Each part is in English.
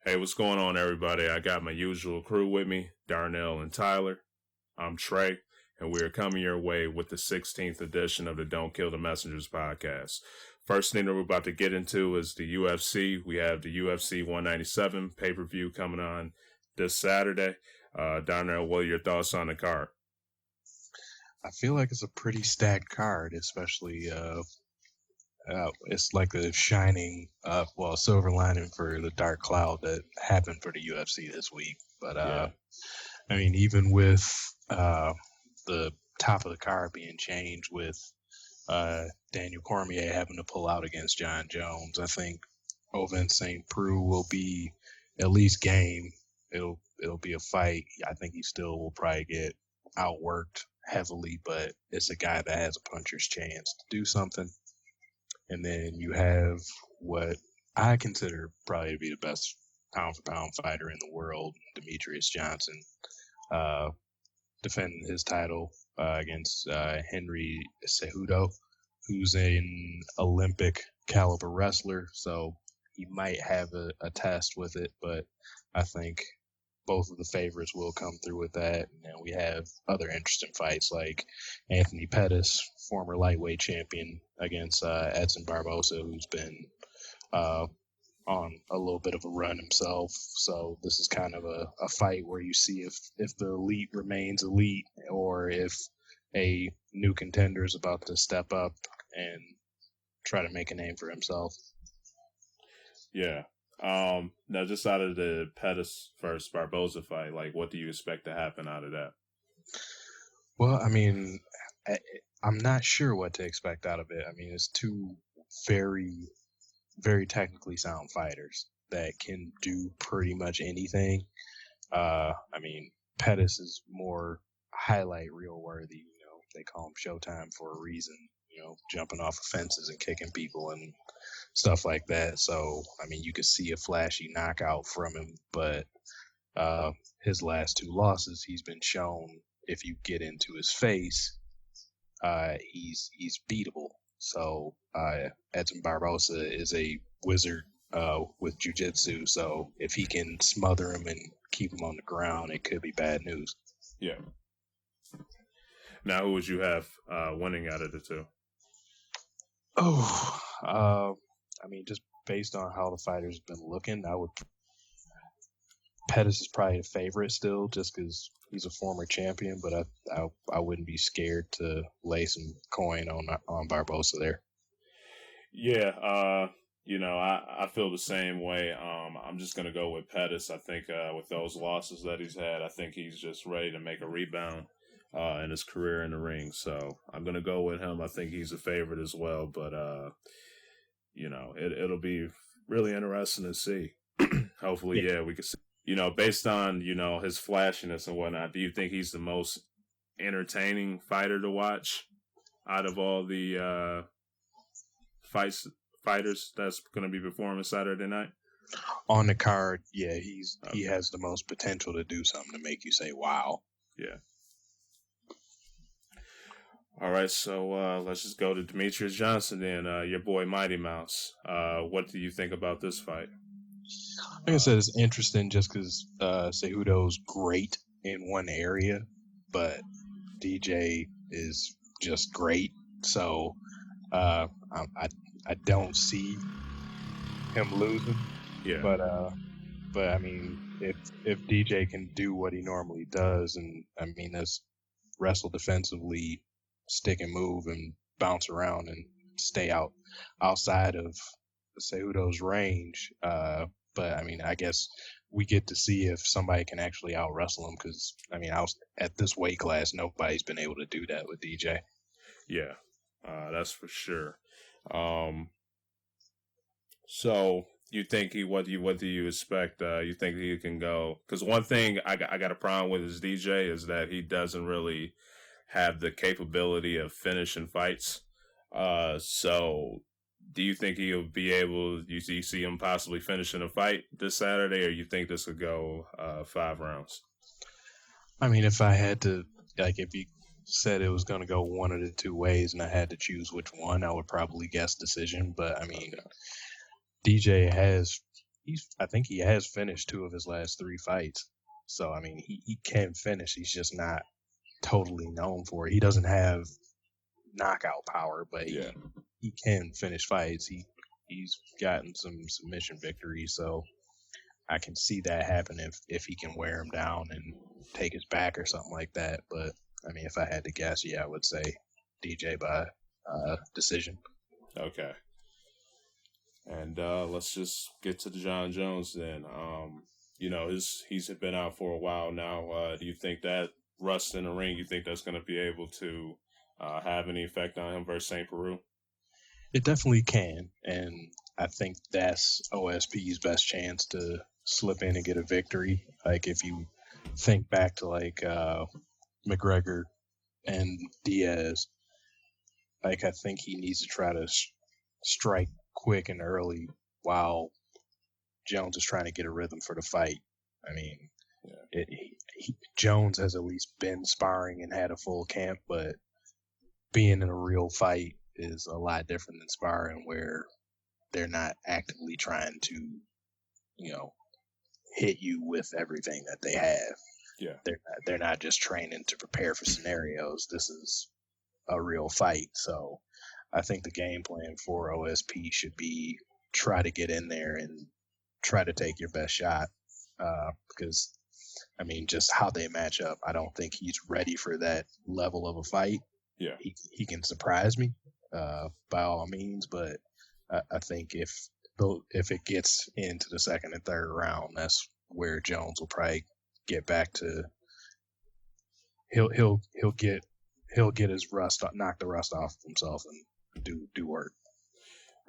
Hey, what's going on, everybody? I got my usual crew with me, Darnell and Tyler. I'm Trey, and we are coming your way with the 16th edition of the Don't Kill the Messengers podcast. First thing that we're about to get into is the UFC. We have the UFC 197 pay-per-view coming on this Saturday. Darnell, what are your thoughts on the card? I feel like it's a pretty stacked card, especially it's like a shining, silver lining for the dark cloud that happened for the UFC this week. But Yeah, I mean, even with the top of the card being changed with Daniel Cormier having to pull out against John Jones, I think Ovince St. Preux will be at least game. It'll be a fight. I think he still will probably get outworked heavily, but it's a guy that has a puncher's chance to do something. And then you have what I consider probably to be the best pound for pound fighter in the world, Demetrius Johnson, uh, defending his title against Henry Cejudo, who's an Olympic caliber wrestler. So he might have a test with it, but I think both of the favorites will come through with that. And then we have other interesting fights like Anthony Pettis, former lightweight champion, against Edson Barbosa, who's been on a little bit of a run himself. So this is kind of a fight where you see if the elite remains elite or if a new contender is about to step up and try to make a name for himself. yeah. Now just out of the Pettis versus Barboza fight, like, what do you expect to happen out of that? Well, I mean, I'm not sure what to expect out of it. I mean, it's two very, very technically sound fighters that can do pretty much anything. I mean, Pettis is more highlight reel worthy. You know, they call him Showtime for a reason. You know, jumping off of fences and kicking people and stuff like that. So, I mean, you could see a flashy knockout from him, but his last two losses, he's been shown if you get into his face, he's beatable. So Edson Barbosa is a wizard with jujitsu. So if he can smother him and keep him on the ground, it could be bad news. Yeah. Now, who would you have winning out of the two? Oh, I mean, just based on how the fighters have been looking, Pettis is probably a favorite still, just because he's a former champion. But I wouldn't be scared to lay some coin on Barbosa there. Yeah, I feel the same way. I'm just gonna go with Pettis. I think with those losses that he's had, I think he's just ready to make a rebound in his career in the ring. So I'm gonna go with him. I think he's a favorite as well. But it'll be really interesting to see. Hopefully, yeah, we can see. Based on his flashiness and whatnot, do you think he's the most entertaining fighter to watch out of all the fighters that's going to be performing Saturday night? On the card, yeah, he has the most potential to do something to make you say, "Wow." Yeah. All right, so let's just go to Demetrius Johnson then, your boy Mighty Mouse. What do you think about this fight? Like I said, it's interesting just because Cejudo's great in one area, but DJ is just great. So I don't see him losing. Yeah. But I mean, if DJ can do what he normally does, and I mean, that's wrestle defensively, stick and move, and bounce around and stay outside of Cejudo's range. But I mean, I guess we get to see if somebody can actually out wrestle him because I mean, at this weight class, nobody's been able to do that with DJ. Yeah, that's for sure. So you think what do you expect? You think he can go? Because one thing I got a problem with his DJ is that he doesn't really have the capability of finishing fights. So do you think he'll be able? You see him possibly finishing a fight this Saturday, or you think this could go 5 rounds? I mean, if I had to, like, if you said it was going to go one of the two ways and I had to choose which one, I would probably guess decision. But I mean, DJ has I think he has finished 2 of his last 3 fights. So I mean, he can finish. He's just not totally known for it. He doesn't have knockout power, but Yeah. he can finish fights. He's gotten some submission victories, so I can see that happen if he can wear him down and take his back or something like that. But I mean, if I had to guess, yeah, I would say DJ by decision. Okay. And let's just get to the John Jones then. He's been out for a while now. Do you think that rust in the ring, you think that's going to be able to have any effect on him versus St. Peru? It definitely can, and I think that's OSP's best chance to slip in and get a victory. Like if you think back to like McGregor and Diaz, like I think he needs to try to strike quick and early while Jones is trying to get a rhythm for the fight. I mean, yeah. Jones has at least been sparring and had a full camp, but being in a real fight is a lot different than sparring where they're not actively trying to, hit you with everything that they have. Yeah. They're not just training to prepare for scenarios. This is a real fight. So I think the game plan for OSP should be try to get in there and try to take your best shot. Because I mean, just how they match up, I don't think he's ready for that level of a fight. Yeah. He can surprise me, by all means, but I think if it gets into the second and third round, that's where Jones will probably get back to. He'll get his rust, knock the rust off himself, and do work.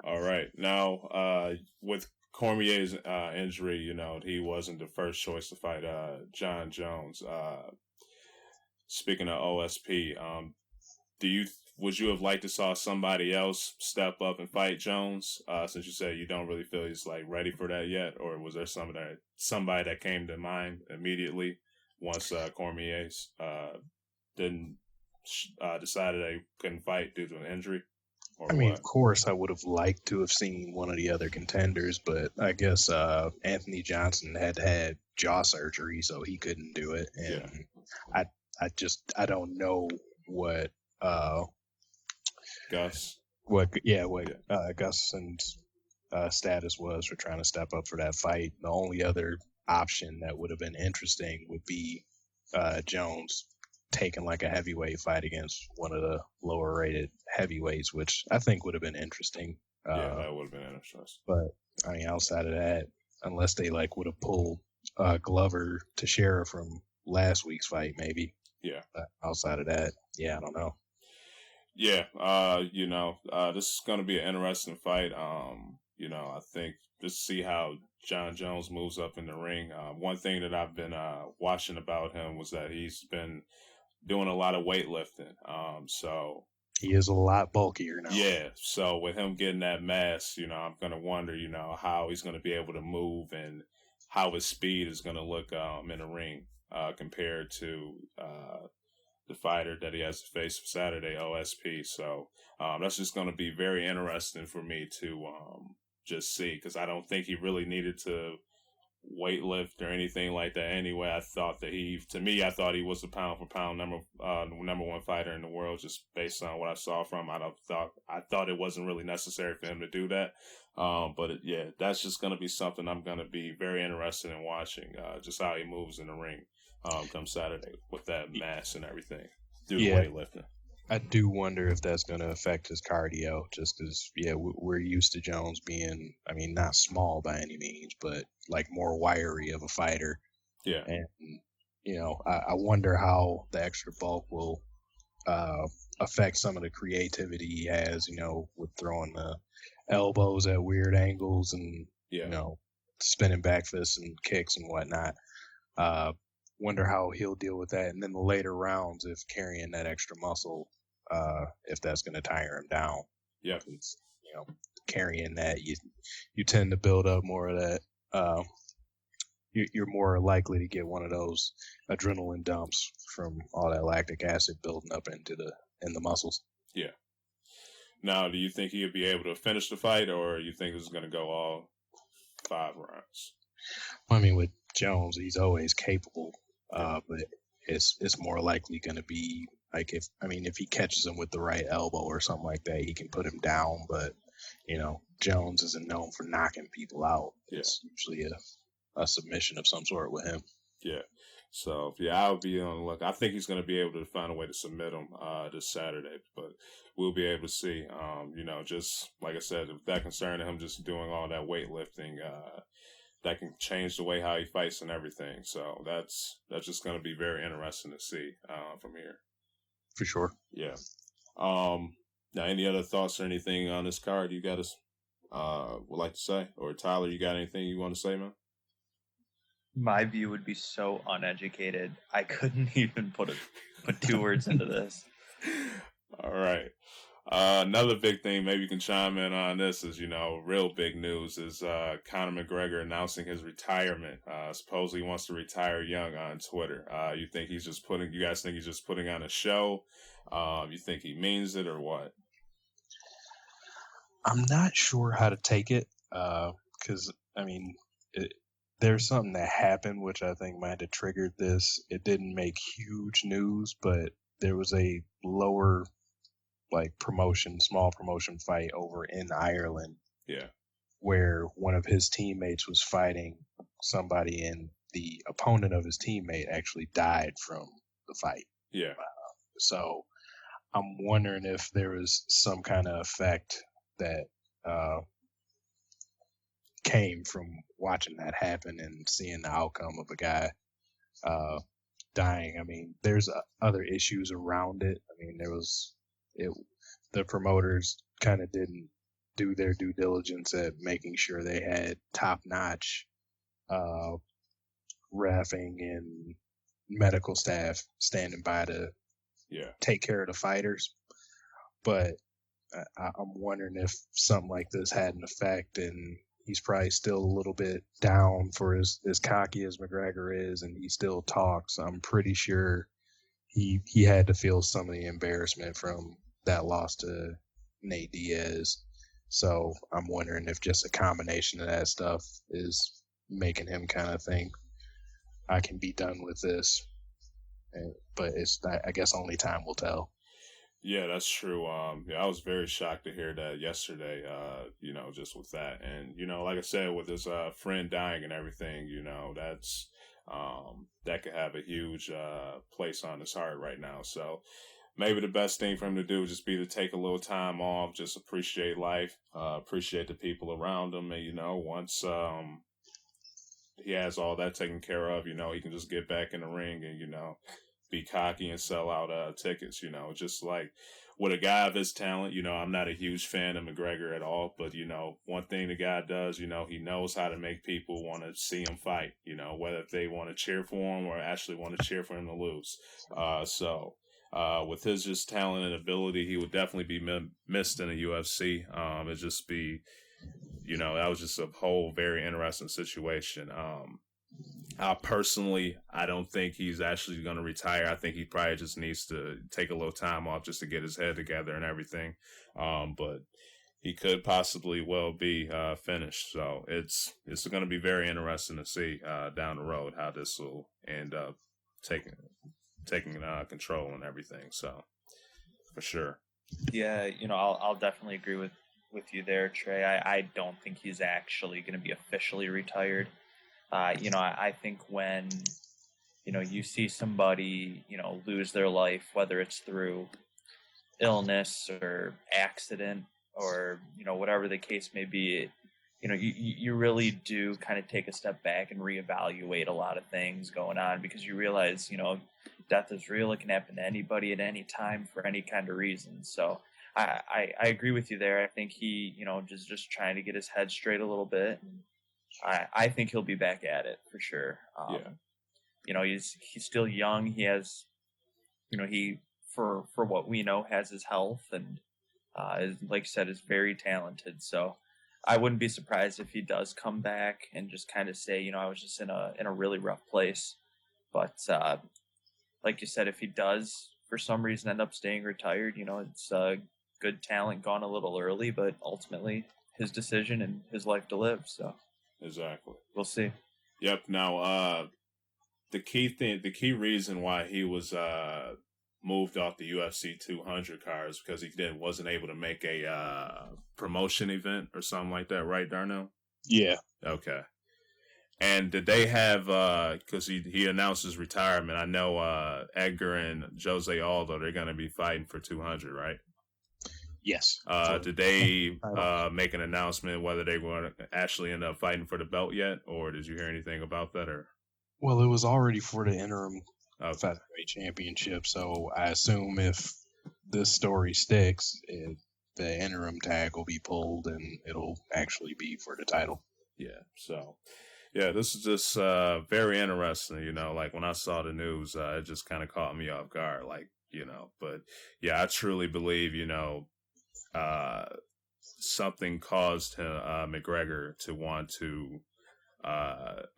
All right. Now, with Cormier's injury, he wasn't the first choice to fight John Jones. Speaking of OSP, would you have liked to saw somebody else step up and fight Jones? Since you said you don't really feel he's like ready for that yet, or was there somebody that came to mind immediately once Cormier's didn't decided they couldn't fight due to an injury? I mean, of course, I would have liked to have seen one of the other contenders, but I guess Anthony Johnson had jaw surgery, so he couldn't do it, and yeah. I don't know what Gus Gus's status was for trying to step up for that fight. The only other option that would have been interesting would be Jones taking like a heavyweight fight against one of the lower rated heavyweights, which I think would have been interesting. That would have been interesting. But I mean, outside of that, unless they like would have pulled Glover Teixeira from last week's fight, maybe. Yeah. But outside of that, yeah, I don't know. Yeah, this is going to be an interesting fight. I think just see how John Jones moves up in the ring. One thing that I've been watching about him was that he's been doing a lot of weightlifting. So he is a lot bulkier now. Yeah, so with him getting that mass, I'm going to wonder, how he's going to be able to move and how his speed is going to look in the ring compared to the fighter that he has to face Saturday, OSP. So that's just going to be very interesting for me to just see, because I don't think he really needed to weightlift or anything like that anyway. I thought he was the pound for pound number one fighter in the world, just based on what I saw from him. I thought it wasn't really necessary for him to do that. That's just going to be something I'm going to be very interested in watching, just how he moves in the ring come Saturday with that mass and everything through the weightlifting. I do wonder if that's going to affect his cardio, just because, we're used to Jones being, I mean, not small by any means, but like more wiry of a fighter. Yeah. And, I wonder how the extra bulk will affect some of the creativity he has, with throwing the elbows at weird angles and, spinning back fists and kicks and whatnot. Wonder how he'll deal with that. And then the later rounds, if carrying that extra muscle, if that's going to tire him down. Yeah. Carrying that, you tend to build up more of that. You're more likely to get one of those adrenaline dumps from all that lactic acid building up in the muscles. Yeah. Now, do you think he'll be able to finish the fight, or you think this is going to go all 5 rounds. I mean, with Jones, he's always capable, but it's more likely going to be like if he catches him with the right elbow or something like that, he can put him down. But Jones isn't known for knocking people out. Yeah. It's usually a submission of some sort with him. Yeah. So I'll be on the look. I think he's going to be able to find a way to submit him this Saturday, but we'll be able to see. Just like I said, if that concern him just doing all that weightlifting, that can change the way how he fights and everything. So that's just going to be very interesting to see from here. For sure. Yeah. Now, any other thoughts or anything on this card you got would like to say, or Tyler, you got anything you want to say, man? My view would be so uneducated. I couldn't even put 2 words into this. All right. Another big thing, maybe you can chime in on this, is, real big news is Conor McGregor announcing his retirement. Supposedly he wants to retire young on Twitter. You guys think he's just putting on a show? You think he means it or what? I'm not sure how to take it, because, there's something that happened which I think might have triggered this. It didn't make huge news, but there was a lower small promotion fight over in Ireland. Yeah. Where one of his teammates was fighting somebody and the opponent of his teammate actually died from the fight. Yeah. So I'm wondering if there was some kind of effect that came from watching that happen and seeing the outcome of a guy dying. I mean, there's other issues around it. I mean, the promoters kind of didn't do their due diligence at making sure they had top-notch reffing and medical staff standing by to take care of the fighters. But I'm wondering if something like this had an effect, and he's probably still a little bit down for as cocky as McGregor is, and he still talks. I'm pretty sure he had to feel some of the embarrassment from that loss to Nate Diaz. So I'm wondering if just a combination of that stuff is making him kind of think, I can be done with this. But I guess only time will tell. Yeah, that's true. I was very shocked to hear that yesterday, just with that. And, like I said, with his friend dying and everything, that's that could have a huge place on his heart right now. So maybe the best thing for him to do would just be to take a little time off, just appreciate life, appreciate the people around him. And, once he has all that taken care of, he can just get back in the ring and, be cocky and sell out tickets, just like with a guy of his talent. I'm not a huge fan of McGregor at all, but one thing the guy does, he knows how to make people want to see him fight, whether they want to cheer for him or actually want to cheer for him to lose. So with his just talent and ability, he would definitely be missed in the UFC. It'd just be, that was just a whole very interesting situation. I don't think he's actually going to retire. I think he probably just needs to take a little time off just to get his head together and everything. But he could possibly well be finished. So it's going to be very interesting to see down the road how this will end up taking control and everything. So for sure. Yeah, I'll definitely agree with you there, Trey. I don't think he's actually going to be officially retired. I think when, you see somebody, lose their life, whether it's through illness or accident or, whatever the case may be, you really do kind of take a step back and reevaluate a lot of things going on, because you realize, death is real. It can happen to anybody at any time for any kind of reason. So I agree with you there. I think he, just trying to get his head straight a little bit. And I think he'll be back at it for sure. He's still young. He has, he for what we know has his health, and like you said, is very talented. So I wouldn't be surprised if he does come back and just kind of say, I was just in a really rough place. But like you said, if he does for some reason end up staying retired, it's good talent gone a little early, but ultimately his decision and his life to live. So. exactly. We'll see. Yep. Now, the key reason why he was moved off the UFC 200 card is because he wasn't able to make a promotion event or something like that, right, Darnell? Yeah. Okay. And did they have, because he announced his retirement, I know Edgar and Jose Aldo, they're going to be fighting for 200, right? Yes. Did they make an announcement whether they were actually end up fighting for the belt yet, or did you hear anything about that? Or well, it was already for the interim featherweight championship, so I assume if this story sticks, the interim tag will be pulled and it'll actually be for the title. Yeah. So, yeah, this is just very interesting. You know, like when I saw the news, it just kind of caught me off guard. Like, you know, but yeah, I truly believe, you know, something caused him, McGregor to want to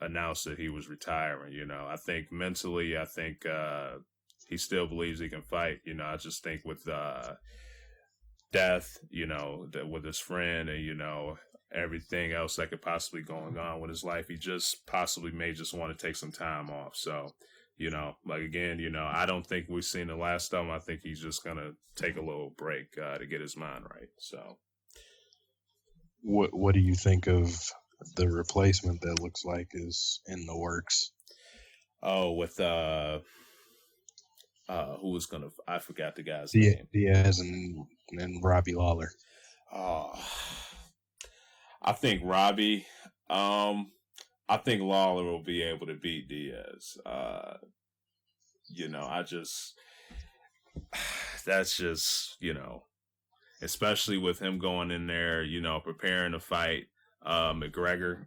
announce that he was retiring. You know, I think mentally, he still believes he can fight. You know, I just think with death, you know, with his friend and, you know, everything else that could possibly going on with his life, he just possibly may just want to take some time off. So, you know, like again, you know, I don't think we've seen the last of him. I think he's just gonna take a little break to get his mind right. So, what do you think of the replacement that looks like is in the works? Oh, with who was gonna? I forgot the guy's name. Diaz and Robbie Lawler. I think Robbie. I think Lawler will be able to beat Diaz. You know, that's just, you know, especially with him going in there, you know, preparing to fight McGregor.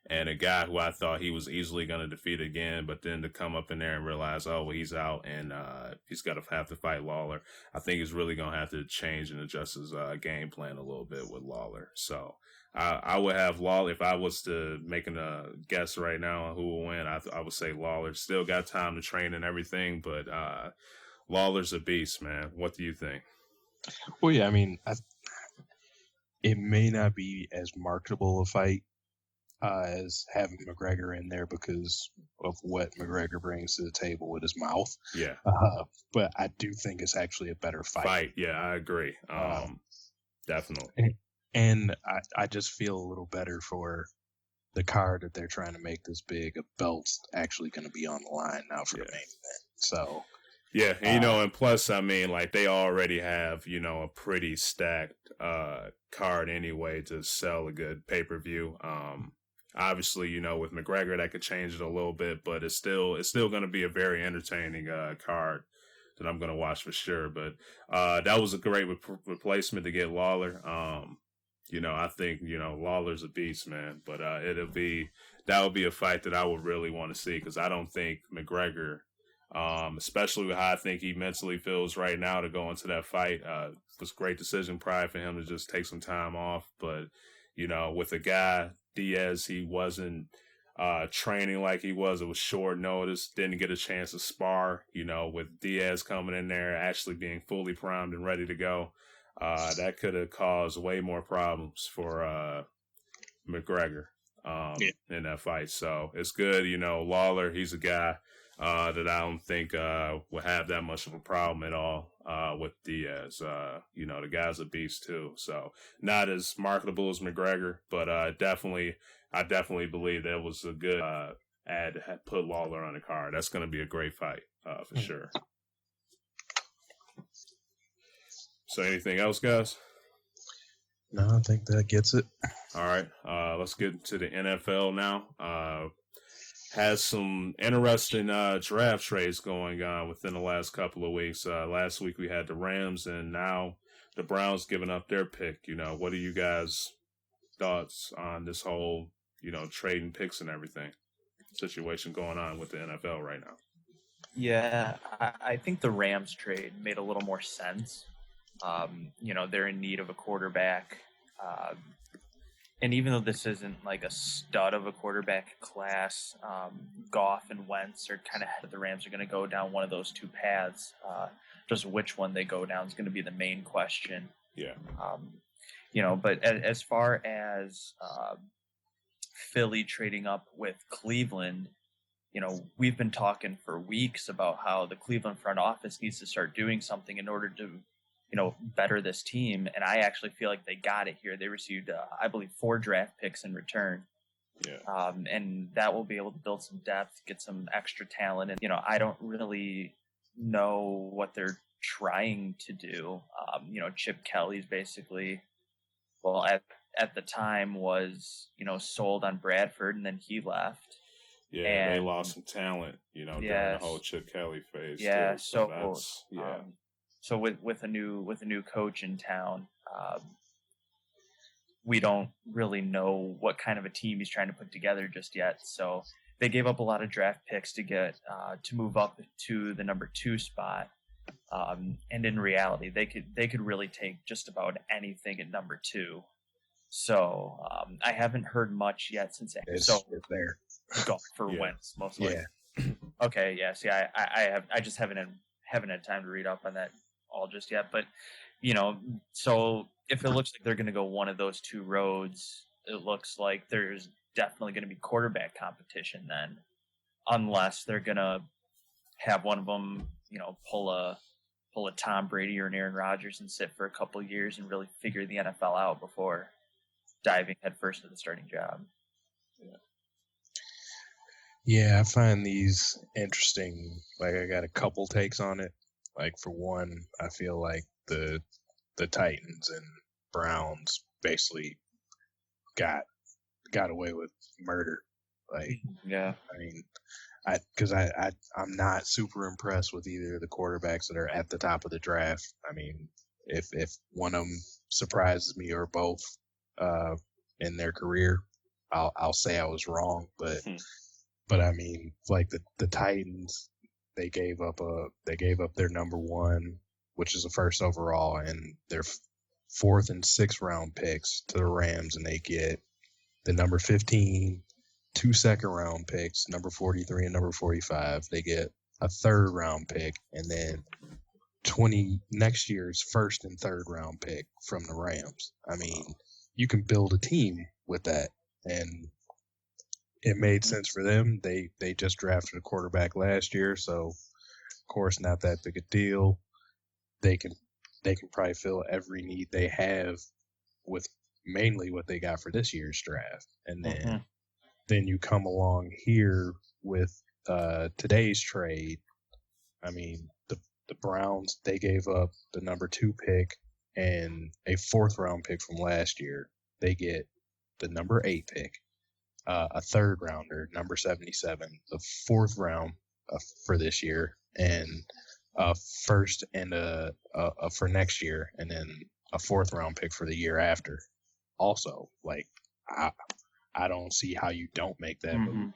And a guy who I thought he was easily going to defeat again, but then to come up in there and realize, oh, well, he's out and he's got to have to fight Lawler. I think he's really going to have to change and adjust his game plan a little bit with Lawler. So I would have Lawler, if I was to making a guess right now on who will win, I would say Lawler. Still got time to train and everything, but Lawler's a beast, man. What do you think? Well, yeah, I mean, it may not be as marketable a fight as having McGregor in there because of what McGregor brings to the table with his mouth. Yeah. But I do think it's actually a better fight. Yeah, I agree. Definitely. And I just feel a little better for the card that they're trying to make this big. A belt's actually going to be on the line now for the main event. So. Yeah, and, you know, and plus, I mean, like, they already have, you know, a pretty stacked card anyway to sell a good pay-per-view. Obviously, you know, with McGregor, that could change it a little bit, but it's still going to be a very entertaining card that I'm going to watch for sure. But that was a great replacement to get Lawler. You know, I think, you know, Lawler's a beast, man. But that would be a fight that I would really want to see because I don't think McGregor, especially with how I think he mentally feels right now to go into that fight, it was a great decision probably for him to just take some time off. But, you know, with a guy, Diaz, he wasn't training like he was. It was short notice. Didn't get a chance to spar. You know, with Diaz coming in there, actually being fully primed and ready to go, that could have caused way more problems for McGregor in that fight. So it's good. You know, Lawler, he's a guy that I don't think will have that much of a problem at all with Diaz. You know, the guy's a beast too. So not as marketable as McGregor, but I definitely believe that was a good ad to put Lawler on the card. That's going to be a great fight for sure. So anything else, guys? No, I think that gets it. All right, let's get to the NFL now. Has some interesting draft trades going on within the last couple of weeks. Last week we had the Rams, and now the Browns giving up their pick. You know, what are you guys' thoughts on this whole, you know, trading picks and everything situation going on with the NFL right now? Yeah, I think the Rams trade made a little more sense. You know, they're in need of a quarterback. And even though this isn't like a stud of a quarterback class, Goff and Wentz are kind of ahead of the Rams are going to go down one of those two paths. Just which one they go down is going to be the main question. Yeah. But as far as Philly trading up with Cleveland, we've been talking for weeks about how the Cleveland front office needs to start doing something in order to, better this team. And I actually feel like they got it here. They received, I believe, 4 draft picks in return. Yeah. And that will be able to build some depth, get some extra talent. And, I don't really know what they're trying to do. Chip Kelly's basically, well, at the time was, sold on Bradford, and then he left. Yeah, and they lost some talent, during the whole Chip Kelly phase. Yeah, too, so that's, so with a new coach in town, we don't really know what kind of a team he's trying to put together just yet. So they gave up a lot of draft picks to get to move up to the number 2 spot. And in reality, they could really take just about anything at number 2. So I haven't heard much yet since It's there. Golf for Wentz, most likely. Yeah. Okay. Yeah. See, I just haven't had time to read up on that all just yet. But so if it looks like they're going to go one of those 2 roads, it looks like there's definitely going to be quarterback competition then, unless they're going to have one of them, pull a Tom Brady or an Aaron Rodgers and sit for a couple of years and really figure the NFL out before diving headfirst into the starting job. Yeah, I find these interesting. Like, I got a couple takes on it. Like, for one, I feel like the Titans and Browns basically got away with murder. Like, yeah, I mean, I'm not super impressed with either of the quarterbacks that are at the top of the draft. I mean, if one of them surprises me or both in their career, I'll say I was wrong. But I mean, like the Titans, they gave up their number 1, which is the first overall, and their 4th and 6th round picks to the Rams, and they get the number 15, 2 second round picks, number 43 and number 45. They get a 3rd round pick, and then 20 next year's 1st and 3rd round pick from the Rams. I mean, you can build a team with that, and it made sense for them. They just drafted a quarterback last year, so of course not that big a deal. They can probably fill every need they have with mainly what they got for this year's draft. And then you come along here with today's trade. I mean, the Browns, they gave up the number 2 pick and a 4th round pick from last year. They get the number 8 pick, a 3rd rounder, number 77, the 4th round for this year, and a 1st and a for next year, and then a 4th round pick for the year after. Also, like, I don't see how you don't make that move.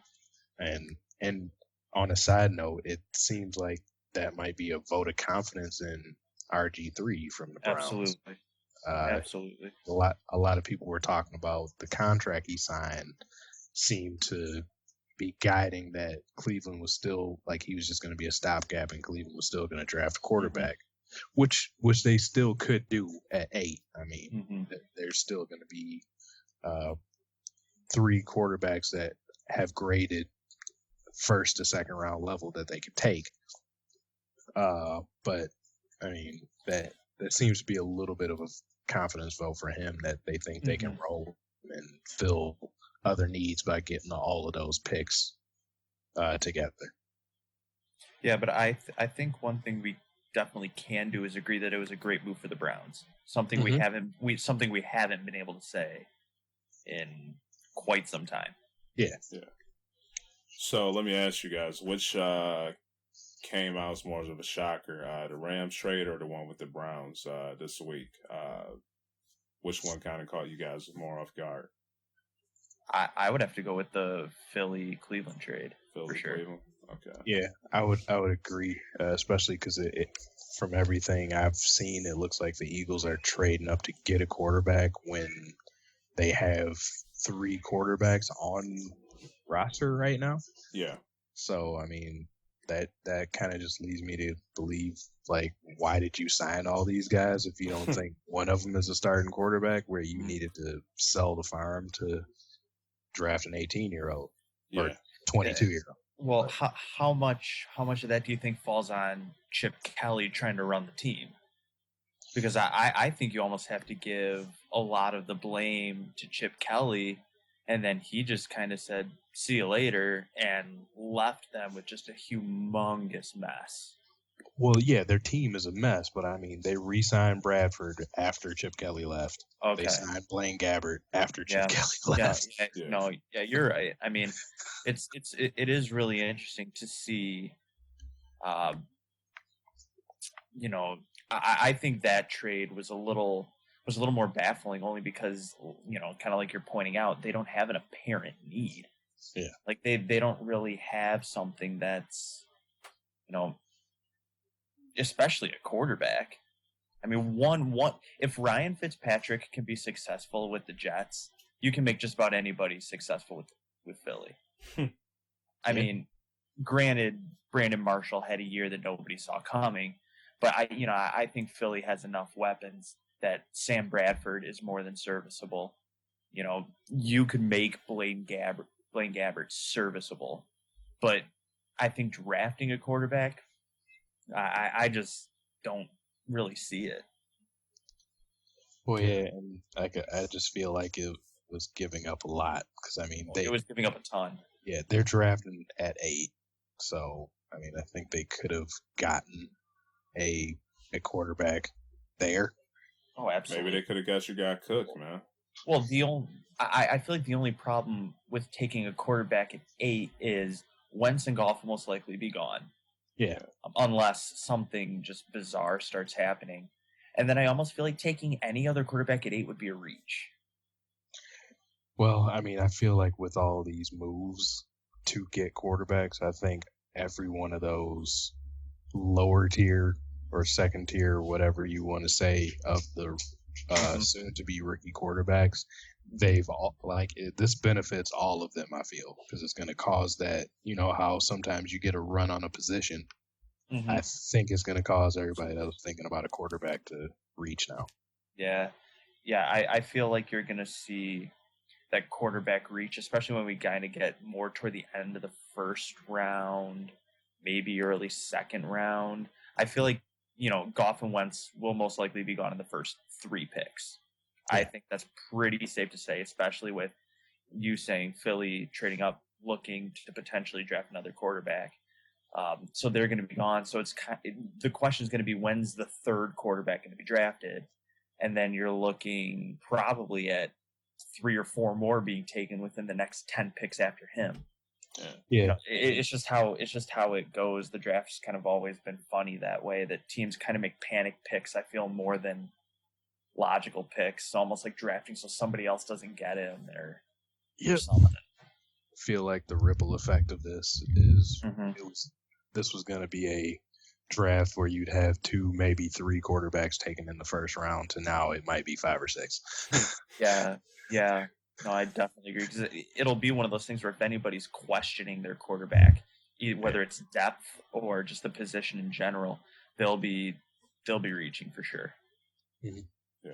And on a side note, it seems like that might be a vote of confidence in RG3 from the Browns. Absolutely. A lot of people were talking about the contract he signed seemed to be guiding that Cleveland was still, like, he was just going to be a stopgap, and Cleveland was still going to draft a quarterback, which they still could do at 8. I mean, there's still going to be 3 quarterbacks that have graded 1st to 2nd round level that they could take. But I mean, that seems to be a little bit of a confidence vote for him, that they think they can roll and fill other needs by getting all of those picks together. Yeah, but I think one thing we definitely can do is agree that it was a great move for the Browns. Something we haven't been able to say in quite some time. Yeah. So let me ask you guys, which came out as more of a shocker, the Rams trade or the one with the Browns this week? Which one kind of caught you guys more off guard? I would have to go with the Philly-Cleveland trade for sure. Cleveland? Okay. Yeah, I would agree, especially because it from everything I've seen, it looks like the Eagles are trading up to get a quarterback when they have 3 quarterbacks on roster right now. Yeah. So I mean, that kind of just leads me to believe, like, why did you sign all these guys if you don't think one of them is a starting quarterback, where you needed to sell the farm to draft an 18-year-old or 22-year-old? Well, how much of that do you think falls on Chip Kelly trying to run the team? Because I think you almost have to give a lot of the blame to Chip Kelly, and then he just kind of said, "See you later," and left them with just a humongous mess. Well, yeah, their team is a mess, but I mean, they re-signed Bradford after Chip Kelly left. Okay. They signed Blaine Gabbert after Chip Kelly left. You're right. I mean, it is really interesting to see. I think that trade was a little more baffling, only because, kind of like you're pointing out, they don't have an apparent need. Yeah. Like they don't really have something that's, especially a quarterback. I mean, one if Ryan Fitzpatrick can be successful with the Jets, you can make just about anybody successful with Philly. I mean, granted, Brandon Marshall had a year that nobody saw coming, but I think Philly has enough weapons that Sam Bradford is more than serviceable. You could make Blaine Gabbert serviceable, but I think drafting a quarterback, I just don't really see it. Well, yeah, and I just feel like it was giving up a lot, because I mean, it was giving up a ton. Yeah, they're drafting at 8, so I mean, I think they could have gotten a quarterback there. Oh, absolutely. Maybe they could have got your guy Cook, man. Well, I feel like the only problem with taking a quarterback at 8 is Wentz and Goff will most likely be gone. Yeah. Unless something just bizarre starts happening. And then I almost feel like taking any other quarterback at 8 would be a reach. Well, I mean, I feel like with all these moves to get quarterbacks, I think every one of those lower tier or second tier, whatever you want to say, of the soon to be rookie quarterbacks, they've all this benefits all of them, I feel, because it's going to cause that, how sometimes you get a run on a position. I think it's going to cause everybody that was thinking about a quarterback to reach now. Yeah. I feel like you're going to see that quarterback reach, especially when we kind of get more toward the end of the first round, maybe early second round. I feel like, Goff and Wentz will most likely be gone in the first 3 picks. Yeah. I think that's pretty safe to say, especially with you saying Philly trading up, looking to potentially draft another quarterback. So they're going to be gone. So the question is going to be, when's the third quarterback going to be drafted? And then you're looking probably at 3 or 4 more being taken within the next 10 picks after him. Yeah. It's just how it goes. The draft's kind of always been funny that way, that teams kind of make panic picks, I feel, more than logical picks, almost like drafting so somebody else doesn't get him or something. I feel like the ripple effect of this is this was going to be a draft where you'd have 2, maybe 3 quarterbacks taken in the first round, to now it might be 5 or 6. Yeah. No, I definitely agree, because it'll be one of those things where if anybody's questioning their quarterback, whether it's depth or just the position in general, they'll be reaching for sure. Mm-hmm. Yeah.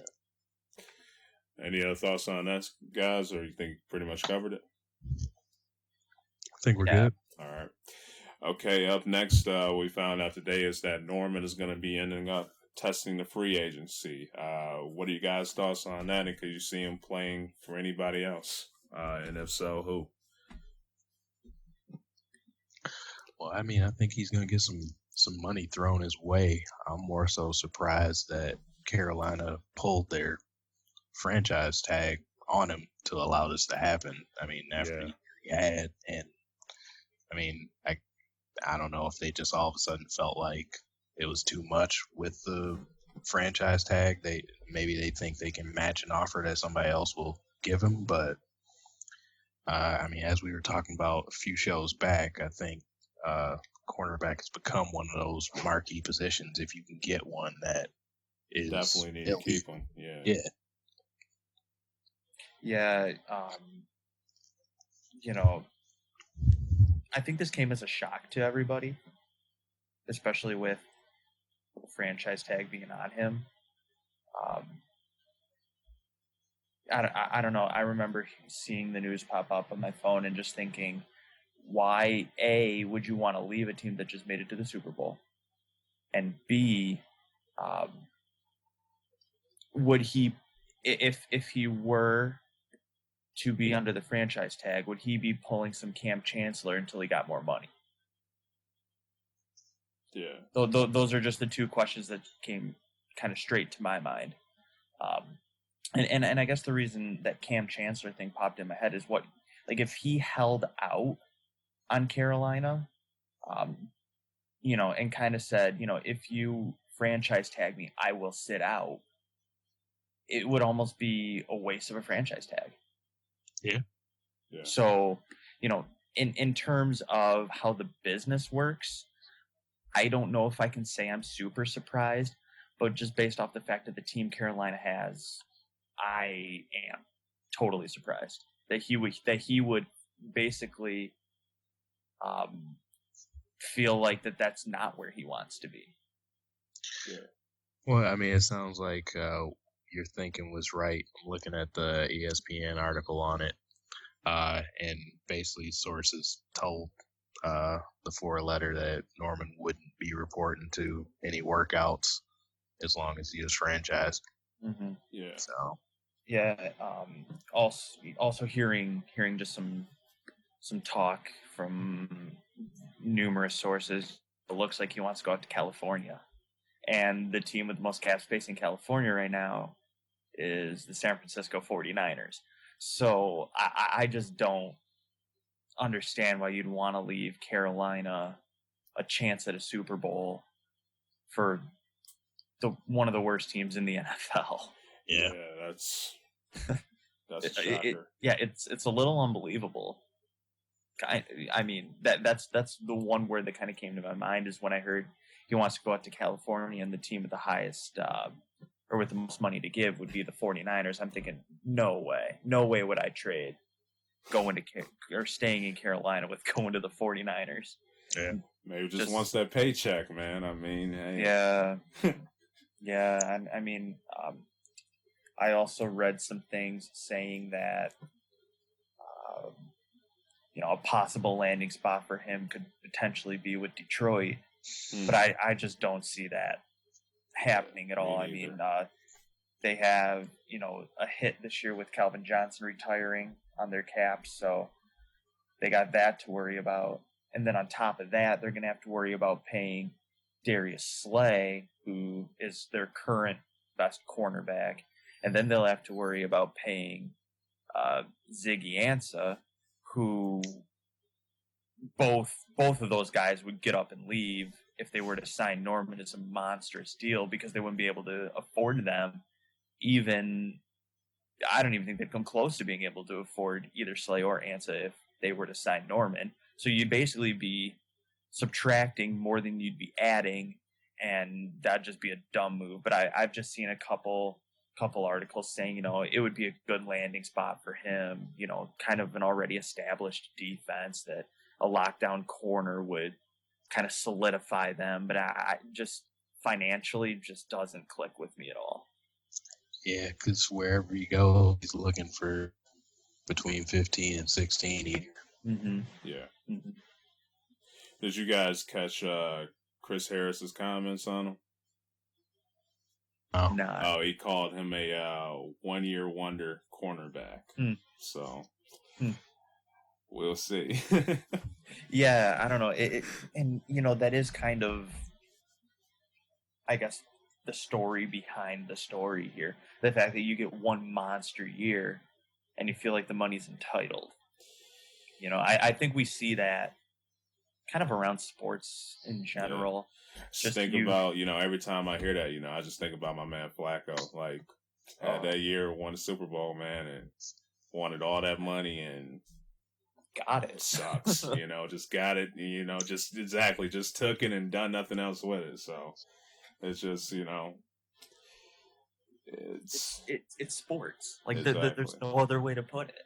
Any other thoughts on that, guys, or you think pretty much covered it? I think we're good. All right. Okay, up next, we found out today is that Norman is going to be ending up testing the free agency. What are you guys' thoughts on that? And could you see him playing for anybody else? And if so, who? Well, I mean, I think he's going to get some money thrown his way. I'm more so surprised that Carolina pulled their franchise tag on him to allow this to happen. I mean, after he had, and I mean, I don't know if they just all of a sudden felt like it was too much with the franchise tag. They think they can match an offer that somebody else will give him. But I mean, as we were talking about a few shows back, I think cornerback has become one of those marquee positions. If you can get one that is definitely need to keep him. Yeah. I think this came as a shock to everybody. especially with the franchise tag being on him. I don't know. I remember seeing the news pop up on my phone and just thinking, why, A, would you want to leave a team that just made it to the Super Bowl? And B, would he, if he were to be under the franchise tag, would he be pulling some Cam Chancellor until he got more money? Yeah. Those are just the two questions that came kind of straight to my mind. And I guess the reason that Cam Chancellor thing popped in my head is what, like, if he held out on Carolina, and kind of said, if you franchise tag me, I will sit out, it would almost be a waste of a franchise tag. Yeah. So, in terms of how the business works, I don't know if I can say I'm super surprised, but just based off the fact that the team Carolina has, I am totally surprised that he would basically feel like that's not where he wants to be. Yeah. Well, I mean, it sounds like your thinking was right. I'm looking at the ESPN article on it, and basically sources told the four-letter that Norman wouldn't be reporting to any workouts as long as he was franchised. Mm-hmm. Yeah. So. Yeah. Also hearing just some talk from numerous sources, it looks like he wants to go out to California, and the team with the most cap space in California right now is the San Francisco 49ers. So I just don't understand why you'd want to leave Carolina a chance at a Super Bowl for one of the worst teams in the NFL. Yeah, that's a shocker. It's a little unbelievable. I mean, that's the one word that kind of came to my mind is when I heard he wants to go out to California and the team with the highest or with the most money to give would be the 49ers. I'm thinking, no way would I trade going to or staying in Carolina with going to the 49ers. Yeah, maybe just wants that paycheck, man. I mean, hey. Yeah. I mean, I also read some things saying that a possible landing spot for him could potentially be with Detroit, but I just don't see that happening at all. I mean, they have, a hit this year with Calvin Johnson retiring on their cap, so they got that to worry about. And then on top of that, they're going to have to worry about paying Darius Slay, who is their current best cornerback. And then they'll have to worry about paying Ziggy Ansah, who both of those guys would get up and leave if they were to sign Norman. It's a monstrous deal because they wouldn't be able to afford them. I don't even think they'd come close to being able to afford either Slay or Ansah if they were to sign Norman. So you'd basically be subtracting more than you'd be adding, and that'd just be a dumb move. But I've just seen a couple articles saying, it would be a good landing spot for him, kind of an already established defense that a lockdown corner would kind of solidify them. But I just financially just doesn't click with me at all. Yeah, because wherever you go, he's looking for between 15 and 16 a year. Mm-hmm. Yeah. Mm-hmm. Did you guys catch Chris Harris's comments on him? Oh. No. Oh, he called him a one-year wonder cornerback. So we'll see. Yeah, I don't know. And that is kind of, I guess, the story behind the story here. The fact that you get one monster year and you feel like the money's entitled. I think we see that kind of around sports in general. Yeah. Just think about, every time I hear that, I just think about my man Flacco. Like, had that year, won the Super Bowl, man, and wanted all that money and got it. Sucks, just got it, just took it and done nothing else with it. So it's just, it's sports. Like exactly. there's no other way to put it.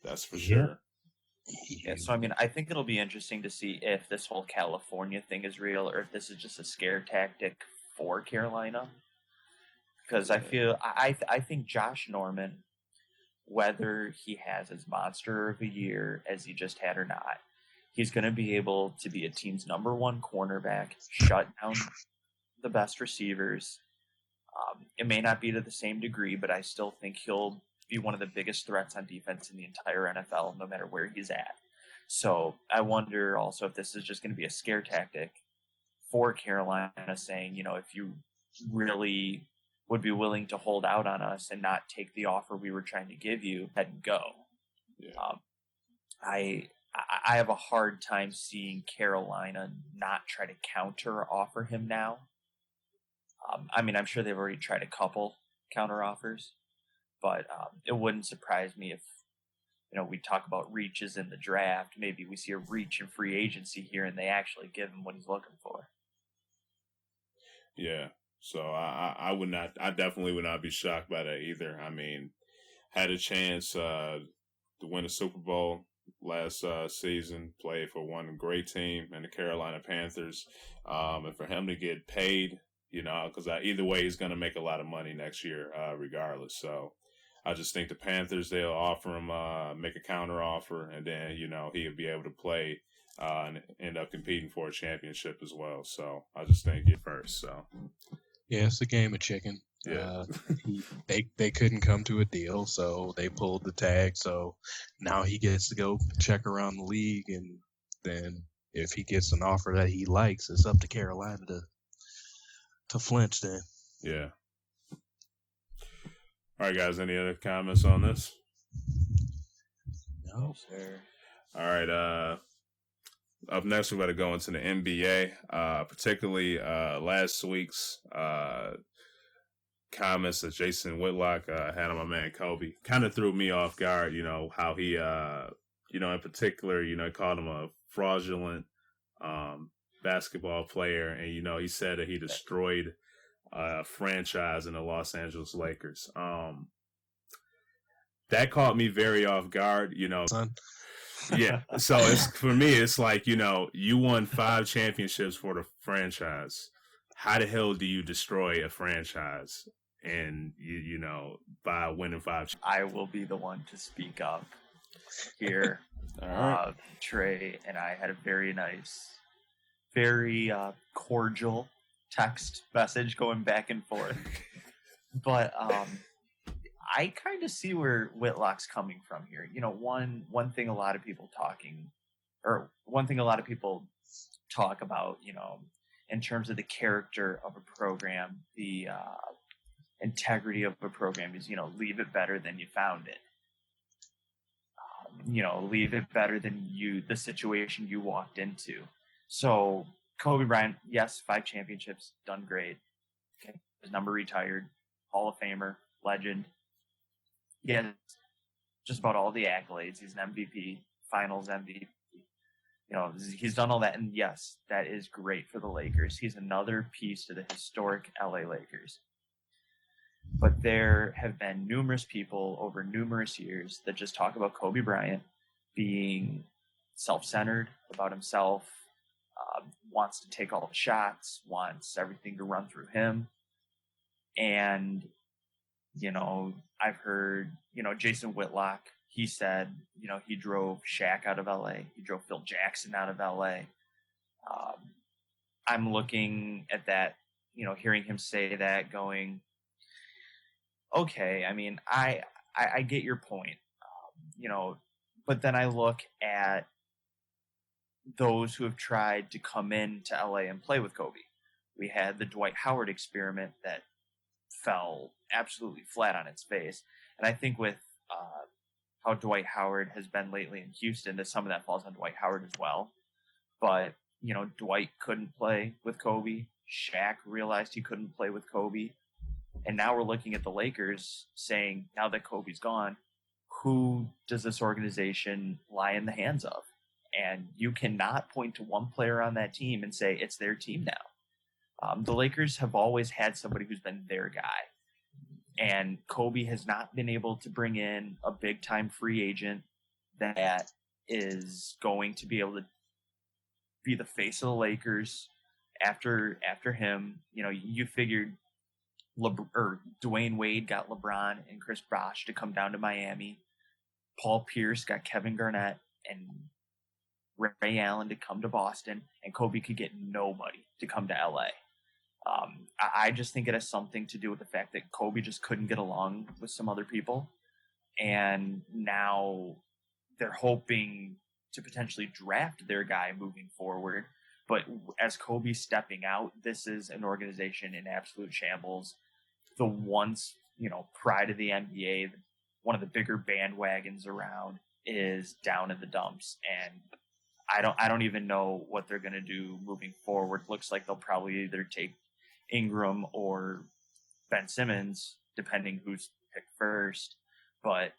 That's for sure. Yeah, so I mean, I think it'll be interesting to see if this whole California thing is real or if this is just a scare tactic for Carolina. Because I think Josh Norman, whether he has his monster of a year as he just had or not, he's going to be able to be a team's number one cornerback, shut down the best receivers. It may not be to the same degree, but I still think he'll be one of the biggest threats on defense in the entire NFL, no matter where he's at. So I wonder also if this is just going to be a scare tactic for Carolina, saying, if you really would be willing to hold out on us and not take the offer we were trying to give you, then go. Yeah. I have a hard time seeing Carolina not try to counter offer him now. I mean, I'm sure they've already tried a couple counter offers, but it wouldn't surprise me if, we talk about reaches in the draft. Maybe we see a reach in free agency here and they actually give him what he's looking for. Yeah. So I definitely would not be shocked by that either. I mean, had a chance to win a Super Bowl last season, played for one great team in the Carolina Panthers. And for him to get paid, because either way, he's going to make a lot of money next year, regardless. So I just think the Panthers, they'll offer him, make a counter offer, and then, he'll be able to play and end up competing for a championship as well. So I just think it first. So Yeah, it's a game of chicken. yeah, They couldn't come to a deal, so they pulled the tag. So now he gets to go check around the league, and then if he gets an offer that he likes, it's up to Carolina to flinch then. yeah. All right, guys. Any other comments on this? No, sir. All right. Up next, we're going to go into the NBA, particularly last week's comments that Jason Whitlock had on my man Kobe. Kind of threw me off guard, how he, in particular, called him a fraudulent basketball player. And, he said that he destroyed a franchise in the Los Angeles Lakers. That caught me very off guard, son. Yeah, so for me, it's like, you won 5 championships for the franchise. How the hell do you destroy a franchise and, by winning 5? I will be the one to speak up here. All right. Trey and I had a very nice, very cordial text message going back and forth. But I kind of see where Whitlock's coming from here. One thing a lot of people talk about, in terms of the character of a program, the integrity of a program is, leave it better than you found it. Leave it better than the situation you walked into. So Kobe Bryant, yes, 5 championships, done great. Okay. His number retired, Hall of Famer, legend. He has just about all the accolades. He's an MVP, Finals MVP. He's done all that, and yes, that is great for the Lakers. He's another piece to the historic LA Lakers. But there have been numerous people over numerous years that just talk about Kobe Bryant being self-centered about himself, wants to take all the shots, wants everything to run through him. And I've heard, Jason Whitlock, he said, he drove Shaq out of LA. He drove Phil Jackson out of LA. I'm looking at that, hearing him say that going, okay, I mean, I get your point, but then I look at those who have tried to come into LA and play with Kobe. We had the Dwight Howard experiment that fell absolutely flat on its face. And I think with how Dwight Howard has been lately in Houston, that some of that falls on Dwight Howard as well. But, Dwight couldn't play with Kobe. Shaq realized he couldn't play with Kobe. And now we're looking at the Lakers saying, now that Kobe's gone, who does this organization lie in the hands of? And you cannot point to one player on that team and say it's their team now. The Lakers have always had somebody who's been their guy. And Kobe has not been able to bring in a big-time free agent that is going to be able to be the face of the Lakers after him. You know, you figured Dwayne Wade got LeBron and Chris Bosh to come down to Miami. Paul Pierce got Kevin Garnett and Ray Allen to come to Boston, and Kobe could get nobody to come to LA. I just think it has something to do with the fact that Kobe just couldn't get along with some other people, and now they're hoping to potentially draft their guy moving forward. But as Kobe's stepping out, this is an organization in absolute shambles. The once, pride of the NBA, one of the bigger bandwagons around, is down in the dumps, and I don't even know what they're going to do moving forward. Looks like they'll probably either take Ingram or Ben Simmons, depending who's picked first. But,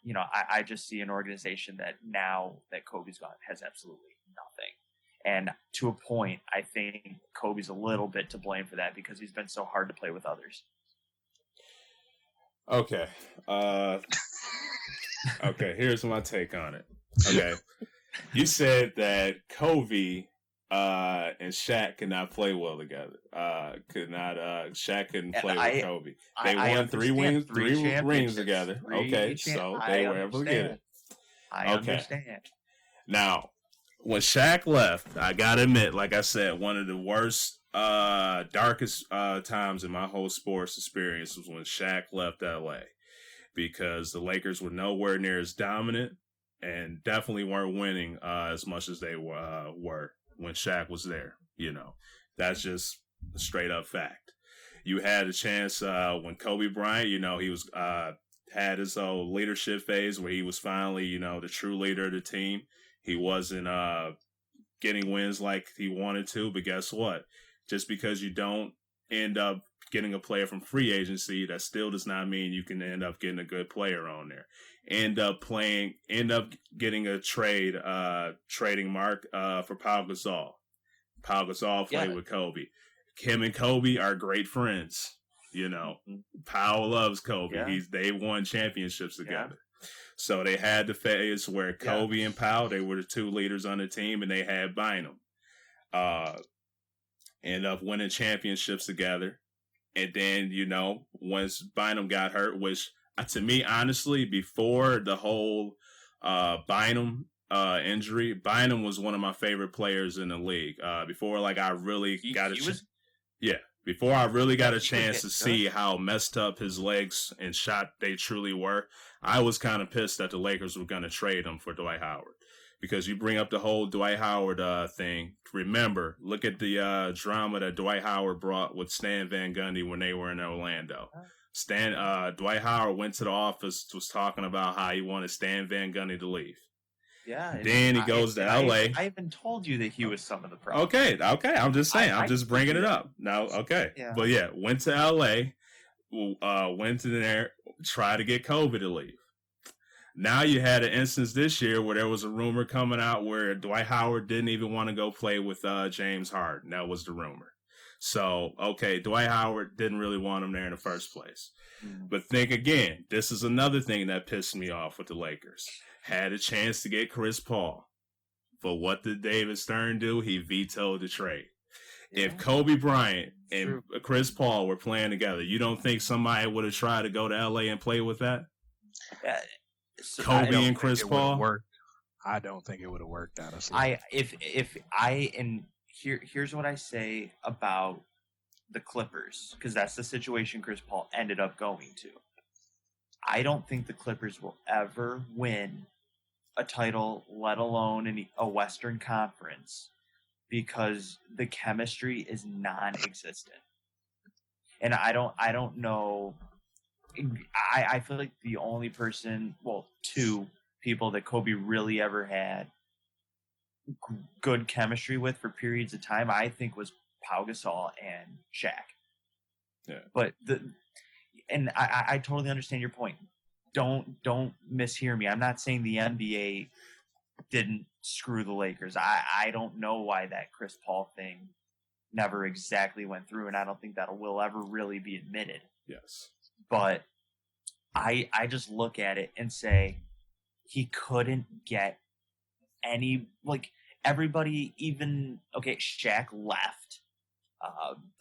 I just see an organization that now that Kobe's gone has absolutely nothing. And to a point, I think Kobe's a little bit to blame for that because he's been so hard to play with others. Okay. Okay, here's my take on it. Okay. You said that Kobe and Shaq could not play well together. Shaq couldn't play with Kobe. They won three rings together. Okay, so they were able to get it. I understand. Now, when Shaq left, I gotta admit, like I said, one of the worst, darkest times in my whole sports experience was when Shaq left LA, because the Lakers were nowhere near as dominant and definitely weren't winning as much as they were when Shaq was there. That's just a straight up fact. You had a chance when Kobe Bryant, he was had his leadership phase where he was finally, the true leader of the team. He wasn't getting wins like he wanted to, but guess what? Just because you don't end up getting a player from free agency, that still does not mean you can end up getting a good player on there. End up getting a trading Mark for Pau Gasol. Pau Gasol played with Kobe. Him and Kobe are great friends. Pau loves Kobe. Yeah. They won championships together. Yeah. So they had the phase where Kobe and Pau, they were the two leaders on the team, and they had Bynum. End up winning championships together. And then, once Bynum got hurt, which to me, honestly, before the whole Bynum injury, Bynum was one of my favorite players in the league. Before I really got a chance to see how messed up his legs and shot they truly were, I was kind of pissed that the Lakers were going to trade him for Dwight Howard. Because you bring up the whole Dwight Howard thing. Remember, look at the drama that Dwight Howard brought with Stan Van Gundy when they were in Orlando. Dwight Howard went to the office, was talking about how he wanted Stan Van Gundy to leave. Yeah. Then he goes to LA. I even told you that he was some of the problem. Okay. I'm just saying. I'm just bringing it up. Now, okay. Yeah. But yeah, went to LA, went to there, tried to get Kobe to leave. Now you had an instance this year where there was a rumor coming out where Dwight Howard didn't even want to go play with James Harden. That was the rumor. So, okay, Dwight Howard didn't really want him there in the first place. But think again, this is another thing that pissed me off with the Lakers. Had a chance to get Chris Paul. But what did David Stern do? He vetoed the trade. Yeah. If Kobe Bryant and Chris Paul were playing together, you don't think somebody would have tried to go to LA and play with that? So Kobe and Chris Paul? I don't think it would have worked, honestly. Here's what I say about the Clippers, because that's the situation Chris Paul ended up going to. I don't think the Clippers will ever win a title, let alone in a Western Conference, because the chemistry is non-existent. And I don't know. I feel like the only two people that Kobe really ever had good chemistry with for periods of time, I think, was Pau Gasol and Shaq. Yeah. But I totally understand your point. Don't mishear me. I'm not saying the NBA didn't screw the Lakers. I don't know why that Chris Paul thing never exactly went through, and I don't think that will ever really be admitted. Yes. But I just look at it and say he couldn't get everybody, even Shaq left,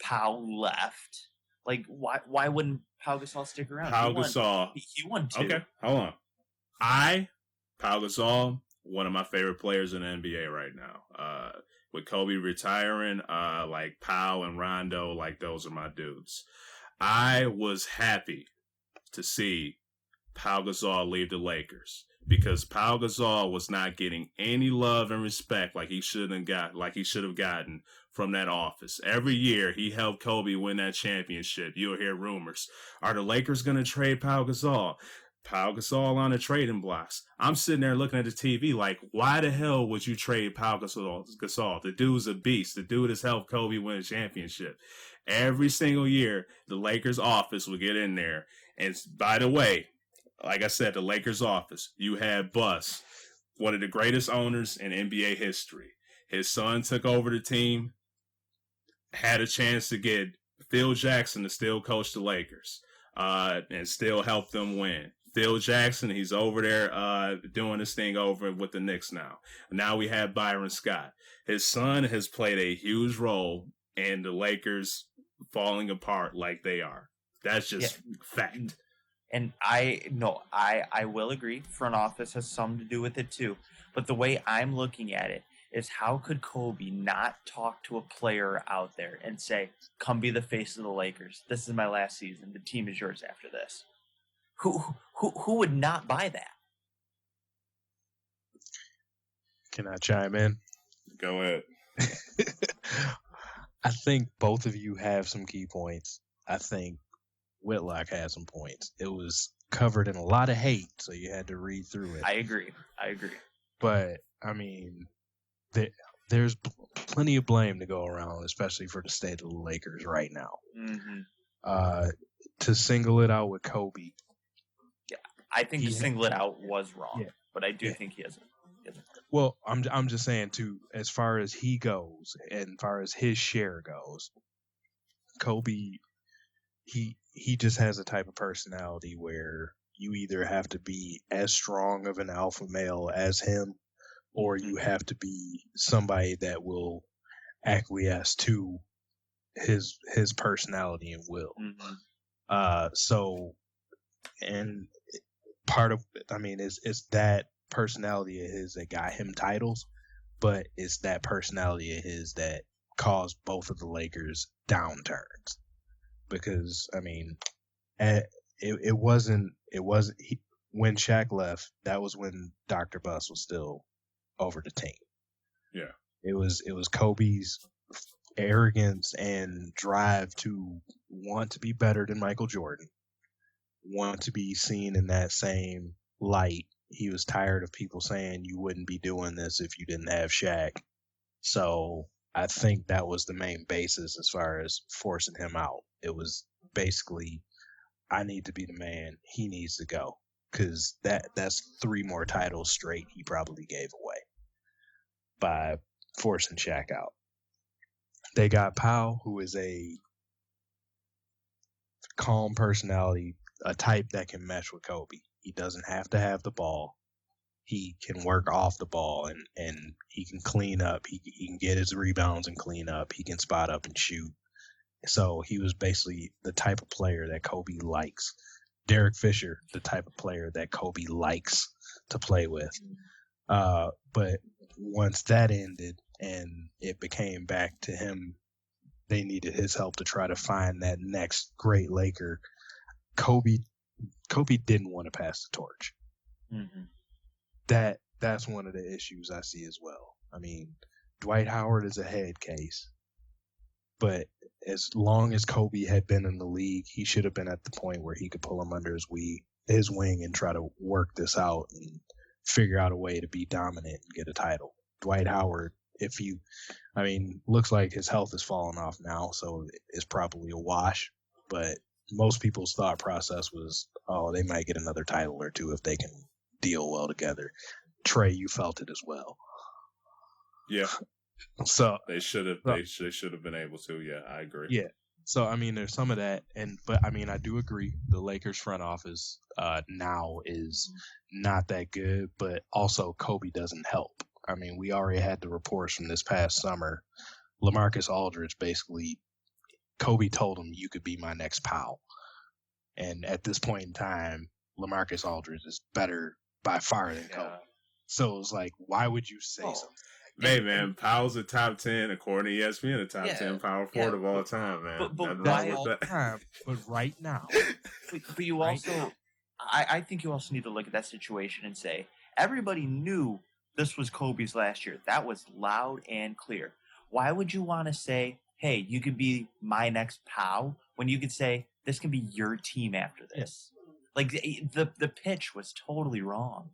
Pau left. Like, why wouldn't Pau Gasol stick around? Pau Gasol. He won 2. Okay, hold on. Pau Gasol, one of my favorite players in the NBA right now. With Kobe retiring, like Pau and Rondo, like those are my dudes. I was happy to see Pau Gasol leave the Lakers because Pau Gasol was not getting any love and respect like he should have gotten from that office. Every year he helped Kobe win that championship. You'll hear rumors. Are the Lakers going to trade Pau Gasol? Pau Gasol on the trading blocks. I'm sitting there looking at the TV like, why the hell would you trade Pau Gasol? The dude's a beast. The dude has helped Kobe win a championship. Every single year, the Lakers office would get in there. And by the way, like I said, the Lakers office, you had Buss, one of the greatest owners in NBA history. His son took over the team, had a chance to get Phil Jackson to still coach the Lakers, and still help them win. Phil Jackson, he's over there doing this thing over with the Knicks now. Now we have Byron Scott. His son has played a huge role in the Lakers falling apart like they are. That's just fact. And I will agree, front office has something to do with it too. But the way I'm looking at it is, how could Kobe not talk to a player out there and say, come be the face of the Lakers. This is my last season. The team is yours after this. Who would not buy that? Can I chime in? Go ahead. I think both of you have some key points. I think Whitlock had some points. It was covered in a lot of hate, so you had to read through it. I agree. But, I mean, there's plenty of blame to go around, especially for the state of the Lakers right now. Mm-hmm. To single it out with Kobe. Yeah, I think to single it out was wrong, but I do think he hasn't. Well, I'm just saying, too, as far as he goes, and as far as his share goes, Kobe, he just has a type of personality where you either have to be as strong of an alpha male as him, or you have to be somebody that will acquiesce to his personality and will. Mm-hmm. So, and part of, I mean, it's that personality of his that got him titles, but it's that personality of his that caused both of the Lakers downturns. Because, I mean, it wasn't when Shaq left, that was when Dr. Buss was still over the team. Yeah. It was Kobe's arrogance and drive to want to be better than Michael Jordan, want to be seen in that same light. He was tired of people saying you wouldn't be doing this if you didn't have Shaq. So I think that was the main basis as far as forcing him out. It was basically, I need to be the man. He needs to go. Because that's 3 more titles straight he probably gave away by forcing Shaq out. They got Pau, who is a calm personality, a type that can mesh with Kobe. He doesn't have to have the ball. He can work off the ball, and he can clean up. He can get his rebounds and clean up. He can spot up and shoot. So he was basically the type of player that Kobe likes. Derek Fisher, the type of player that Kobe likes to play with. But once that ended and it became back to him, they needed his help to try to find that next great Laker. Kobe didn't want to pass the torch. Mm-hmm. That's one of the issues I see as well. I mean, Dwight Howard is a head case, but as long as Kobe had been in the league, he should have been at the point where he could pull him under his wing and try to work this out and figure out a way to be dominant and get a title. Dwight Howard, looks like his health is falling off now, so it's probably a wash, but most people's thought process was, they might get another title or 2 if they can deal well together. Trey, you felt it as well. Yeah. So they should have been able to. Yeah, I agree. Yeah. So I mean, there's some of that, but I mean, I do agree. The Lakers front office now is not that good, but also Kobe doesn't help. I mean, we already had the reports from this past summer. LaMarcus Aldridge basically, Kobe told him, "You could be my next Powell." And at this point in time, LaMarcus Aldridge is better by far than Kobe. So it's like, why would you say something? Hey, man, Powell's a top 10, according to ESPN, a top 10 power forward of all time, man. But wrong with that. Time, but right now. But you also, I think you also need to look at that situation and say, everybody knew this was Kobe's last year. That was loud and clear. Why would you want to say, hey, you could be my next Pow, when you could say, this can be your team after this? Like, the pitch was totally wrong.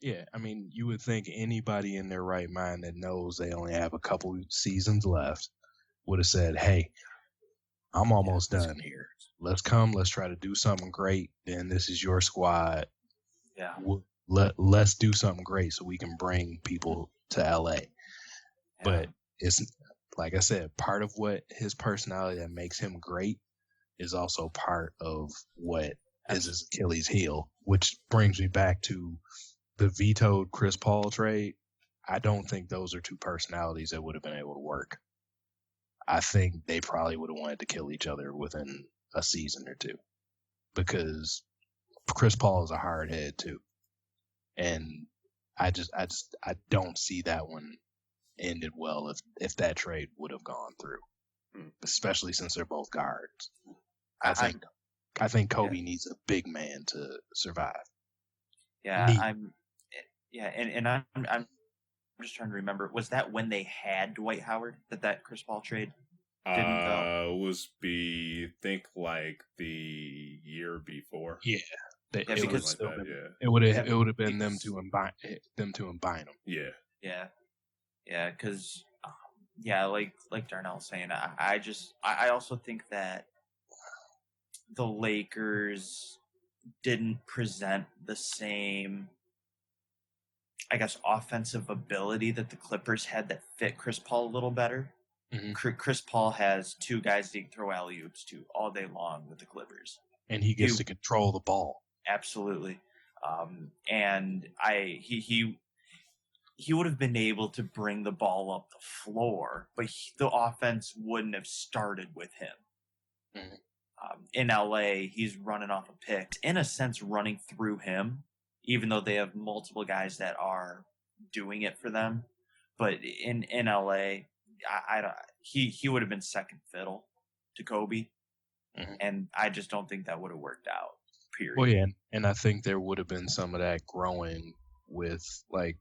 Yeah, I mean, you would think anybody in their right mind that knows they only have a couple seasons left would have said, hey, I'm almost done here. Let's try to do something great. Then this is your squad. Yeah. Let's do something great so we can bring people to LA. Yeah. But it's, like I said, part of what his personality that makes him great is also part of what is his Achilles heel, which brings me back to the vetoed Chris Paul trade. I don't think those are two personalities that would have been able to work. I think they probably would have wanted to kill each other within a season or two, because Chris Paul is a hard head too. And I don't see that one ended well if that trade would have gone through, especially since they're both guards. I think Kobe needs a big man to survive. Yeah, and I'm just trying to remember. Was that when they had Dwight Howard that Chris Paul trade didn't go? I think like the year before. Yeah, it would have been them to combine them. Yeah, because like Darnell was saying, I also think that the Lakers didn't present the same, I guess, offensive ability that the Clippers had that fit Chris Paul a little better. Mm-hmm. Chris Paul has two guys that he can throw alley-oops to all day long with the Clippers. And he gets to control the ball. Absolutely. And he would have been able to bring the ball up the floor, but the offense wouldn't have started with him. Mm-hmm. In LA, he's running off a pick, in a sense, running through him, even though they have multiple guys that are doing it for them. But in LA, he would have been second fiddle to Kobe, and I just don't think that would have worked out. Period. Well, yeah, and I think there would have been some of that growing with, like,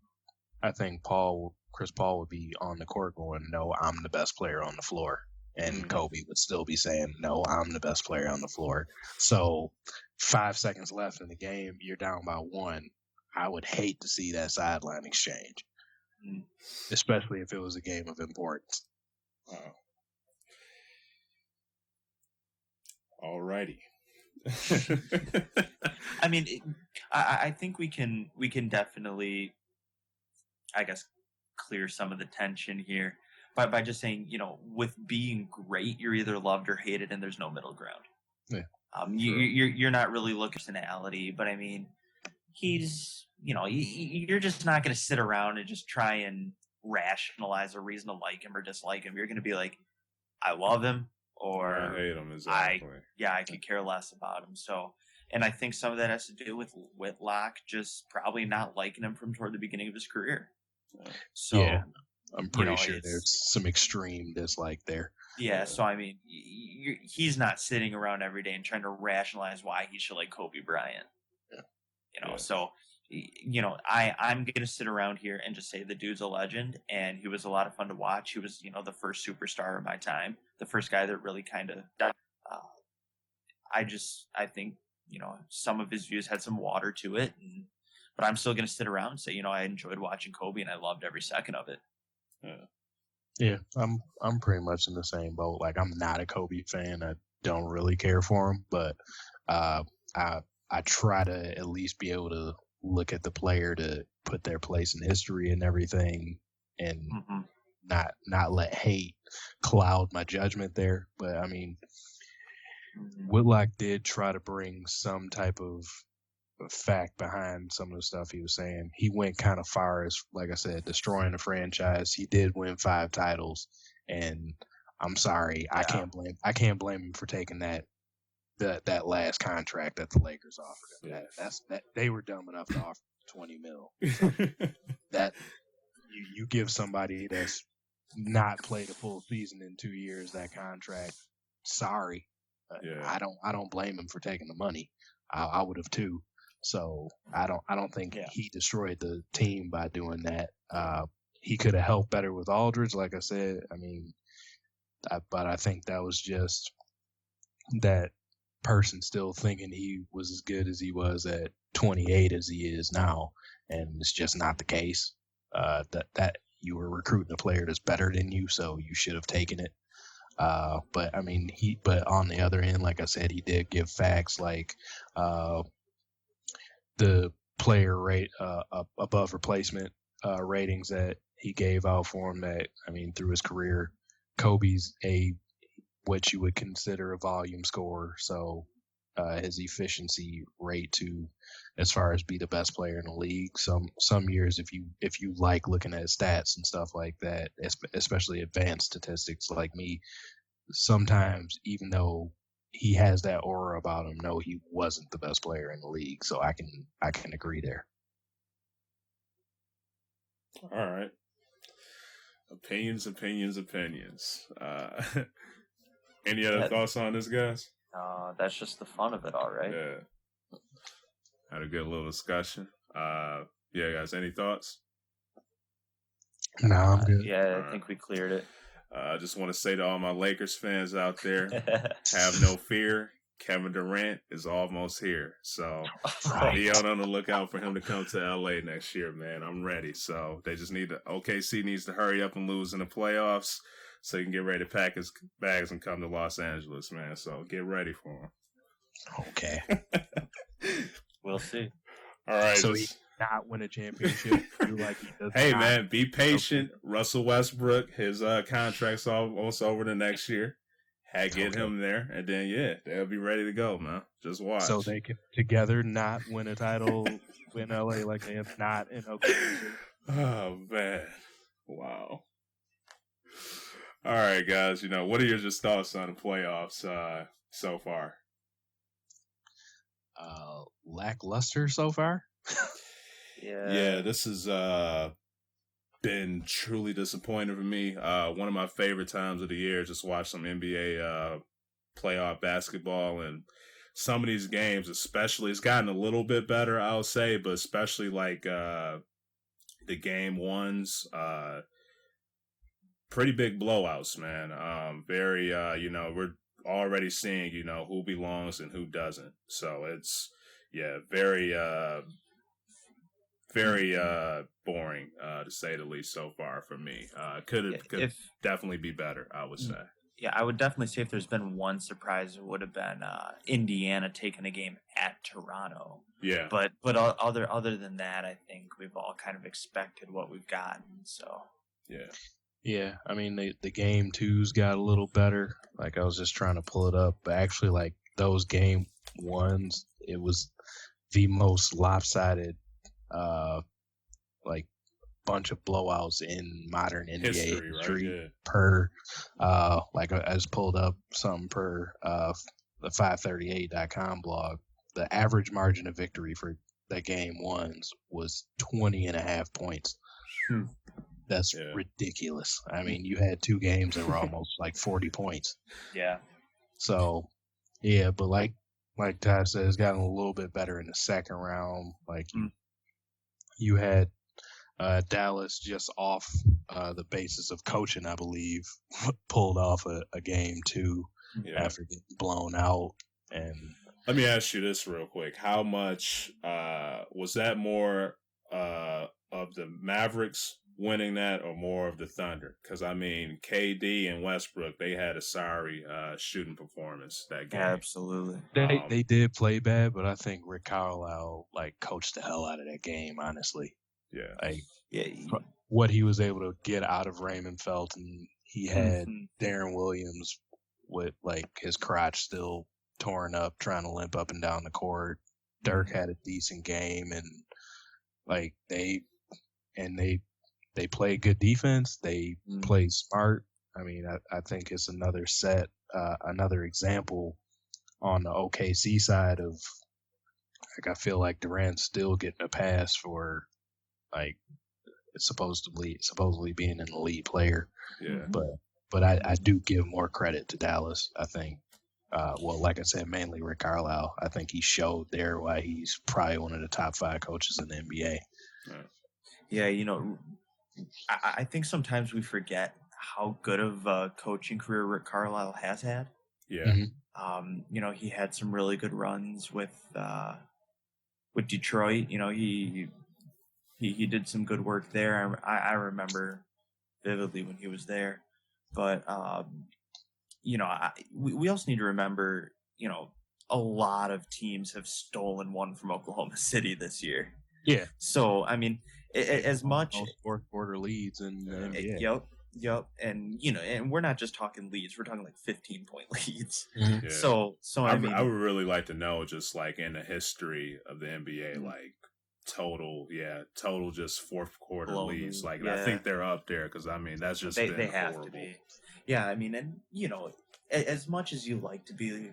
I think Chris Paul would be on the court going, "No, I'm the best player on the floor." And Kobe would still be saying, "No, I'm the best player on the floor." So 5 seconds left in the game, you're down by 1. I would hate to see that sideline exchange, especially if it was a game of importance. Alrighty. I mean, I think we can definitely, I guess, clear some of the tension here by just saying, with being great, you're either loved or hated, and there's no middle ground. Yeah. You're not really looking at personality, but I mean, he's, you're just not going to sit around and just try and rationalize a reason to like him or dislike him. You're going to be like, I love him, or I hate him. Exactly. I could care less about him. So, and I think some of that has to do with Whitlock just probably not liking him from toward the beginning of his career. So, yeah, I'm pretty sure there's some extreme dislike there. Yeah, so I mean, he's not sitting around every day and trying to rationalize why he should like Kobe Bryant. So, I'm going to sit around here and just say the dude's a legend, and he was a lot of fun to watch. He was, the first superstar of my time, the first guy that really kind of died. I think, some of his views had some water to it, but I'm still going to sit around and say, I enjoyed watching Kobe and I loved every second of it. Yeah, I'm pretty much in the same boat. Like, I'm not a Kobe fan. I don't really care for him, but I try to at least be able to look at the player to put their place in history and everything, and not let hate cloud my judgment there. But I mean, Whitlock did try to bring some type of fact behind some of the stuff he was saying. He went kind of far as, like I said, destroying the franchise. He did win 5 titles, and I'm sorry, I can't blame him for taking that last contract that the Lakers offered him. That they were dumb enough to offer $20 million. So that you give somebody that's not played a full season in 2 years that contract. Sorry, I don't blame him for taking the money. I would have too. So I don't think he destroyed the team by doing that. He could have helped better with Aldridge, like I said. I mean, but I think that was just that person still thinking he was as good as he was at 28 as he is now, and it's just not the case. That you were recruiting a player that's better than you, so you should have taken it. But I mean, but on the other end, like I said, he did give facts like the player rate above replacement ratings that he gave out for him. That, I mean, through his career, Kobe's what you would consider a volume scorer. So his efficiency rate to, as far as be the best player in the league. Some years, if you like looking at stats and stuff like that, especially advanced statistics like me, sometimes even though he has that aura about him, no, he wasn't the best player in the league. So I can agree there. All right. Opinions. Any other thoughts on this, guys? That's just the fun of it, all right. Yeah. Had a good little discussion. Guys, any thoughts? No, I'm good. I think we cleared it. I just want to say to all my Lakers fans out there, have no fear. Kevin Durant is almost here. So be on the lookout for him to come to LA next year, man. I'm ready. So they just OKC needs to hurry up and lose in the playoffs so he can get ready to pack his bags and come to Los Angeles, man. So get ready for him. Okay. We'll see. All right. So he not win a championship. Man, be patient. Russell Westbrook, his contract's almost over the next year. Get him there, and then they'll be ready to go, man. Just watch. So they can together not win a title in LA like they have not in Oklahoma. Oh man, wow. All right, guys. What are your just thoughts on the playoffs so far? Lackluster so far. Yeah, this has been truly disappointing for me. One of my favorite times of the year is just watch some NBA playoff basketball, and some of these games, especially, it's gotten a little bit better, I'll say, but especially like the game ones, pretty big blowouts, man. We're already seeing, who belongs and who doesn't. So it's very boring, to say the least, so far for me. Could definitely be better, I would say. Yeah, I would definitely say if there's been one surprise, it would have been Indiana taking a game at Toronto. Yeah. But other than that, I think we've all kind of expected what we've gotten. So. Yeah. Yeah, I mean the game twos got a little better. Like, I was just trying to pull it up, but actually, like, those game ones, it was the most lopsided like bunch of blowouts in modern NBA history, per like I just pulled up some per the 538.com blog. The average margin of victory for the game ones was 20.5 points. That's ridiculous. I mean, you had 2 games that were almost like 40 points. Yeah. So, yeah, but like Todd said, it's gotten a little bit better in the second round. Like, you had Dallas just off the basis of coaching, I believe, pulled off a game 2 after getting blown out. And let me ask you this real quick: how much was that more of the Mavericks winning that, or more of the Thunder? Because I mean, KD and Westbrook, they had a sorry shooting performance that game. Absolutely, they did play bad, but I think Rick Carlisle coached the hell out of that game. Honestly, what he was able to get out of Raymond Felton, he had Darren Williams with his crotch still torn up, trying to limp up and down the court. Dirk had a decent game, and like they play good defense. They play smart. I mean, I think it's another example on the OKC side of, like, I feel like Durant's still getting a pass for, like, supposedly being an elite player. Yeah. But I do give more credit to Dallas. I think, well, like I said, mainly Rick Carlisle. I think he showed there why he's probably one of the top 5 coaches in the NBA. Yeah, you know, I think sometimes we forget how good of a coaching career Rick Carlisle has had. Yeah. You know, he had some really good runs with Detroit. You know, he did some good work there. I remember vividly when he was there. But you know, we also need to remember, you know, a lot of teams have stolen one from Oklahoma City this year. Yeah. So I mean, as much fourth quarter leads in the NBA. Yep. And you know, and we're not just talking leads; we're talking like 15-point leads. Yeah. So I mean, I would really like to know, just like in the history of the NBA, like total just fourth quarter leads. Like I think they're up there because I mean that's just they have to be. Yeah, I mean, and you know, as much as you like to be,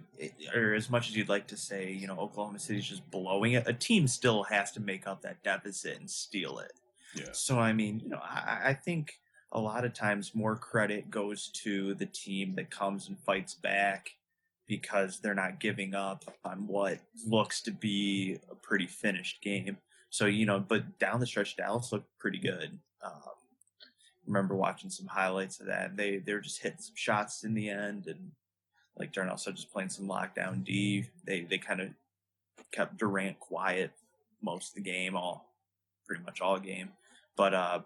or as much as you'd like to say, you know, Oklahoma City's just blowing it, a team still has to make up that deficit and steal it. Yeah. So I mean, you know, I think a lot of times more credit goes to the team that comes and fights back because they're not giving up on what looks to be a pretty finished game. So, you know, but down the stretch, Dallas looked pretty good. Remember watching some highlights of that. They were just hitting some shots in the end, and like Darnell said, just playing some lockdown D. They kind of kept Durant quiet most of the game, pretty much all game. But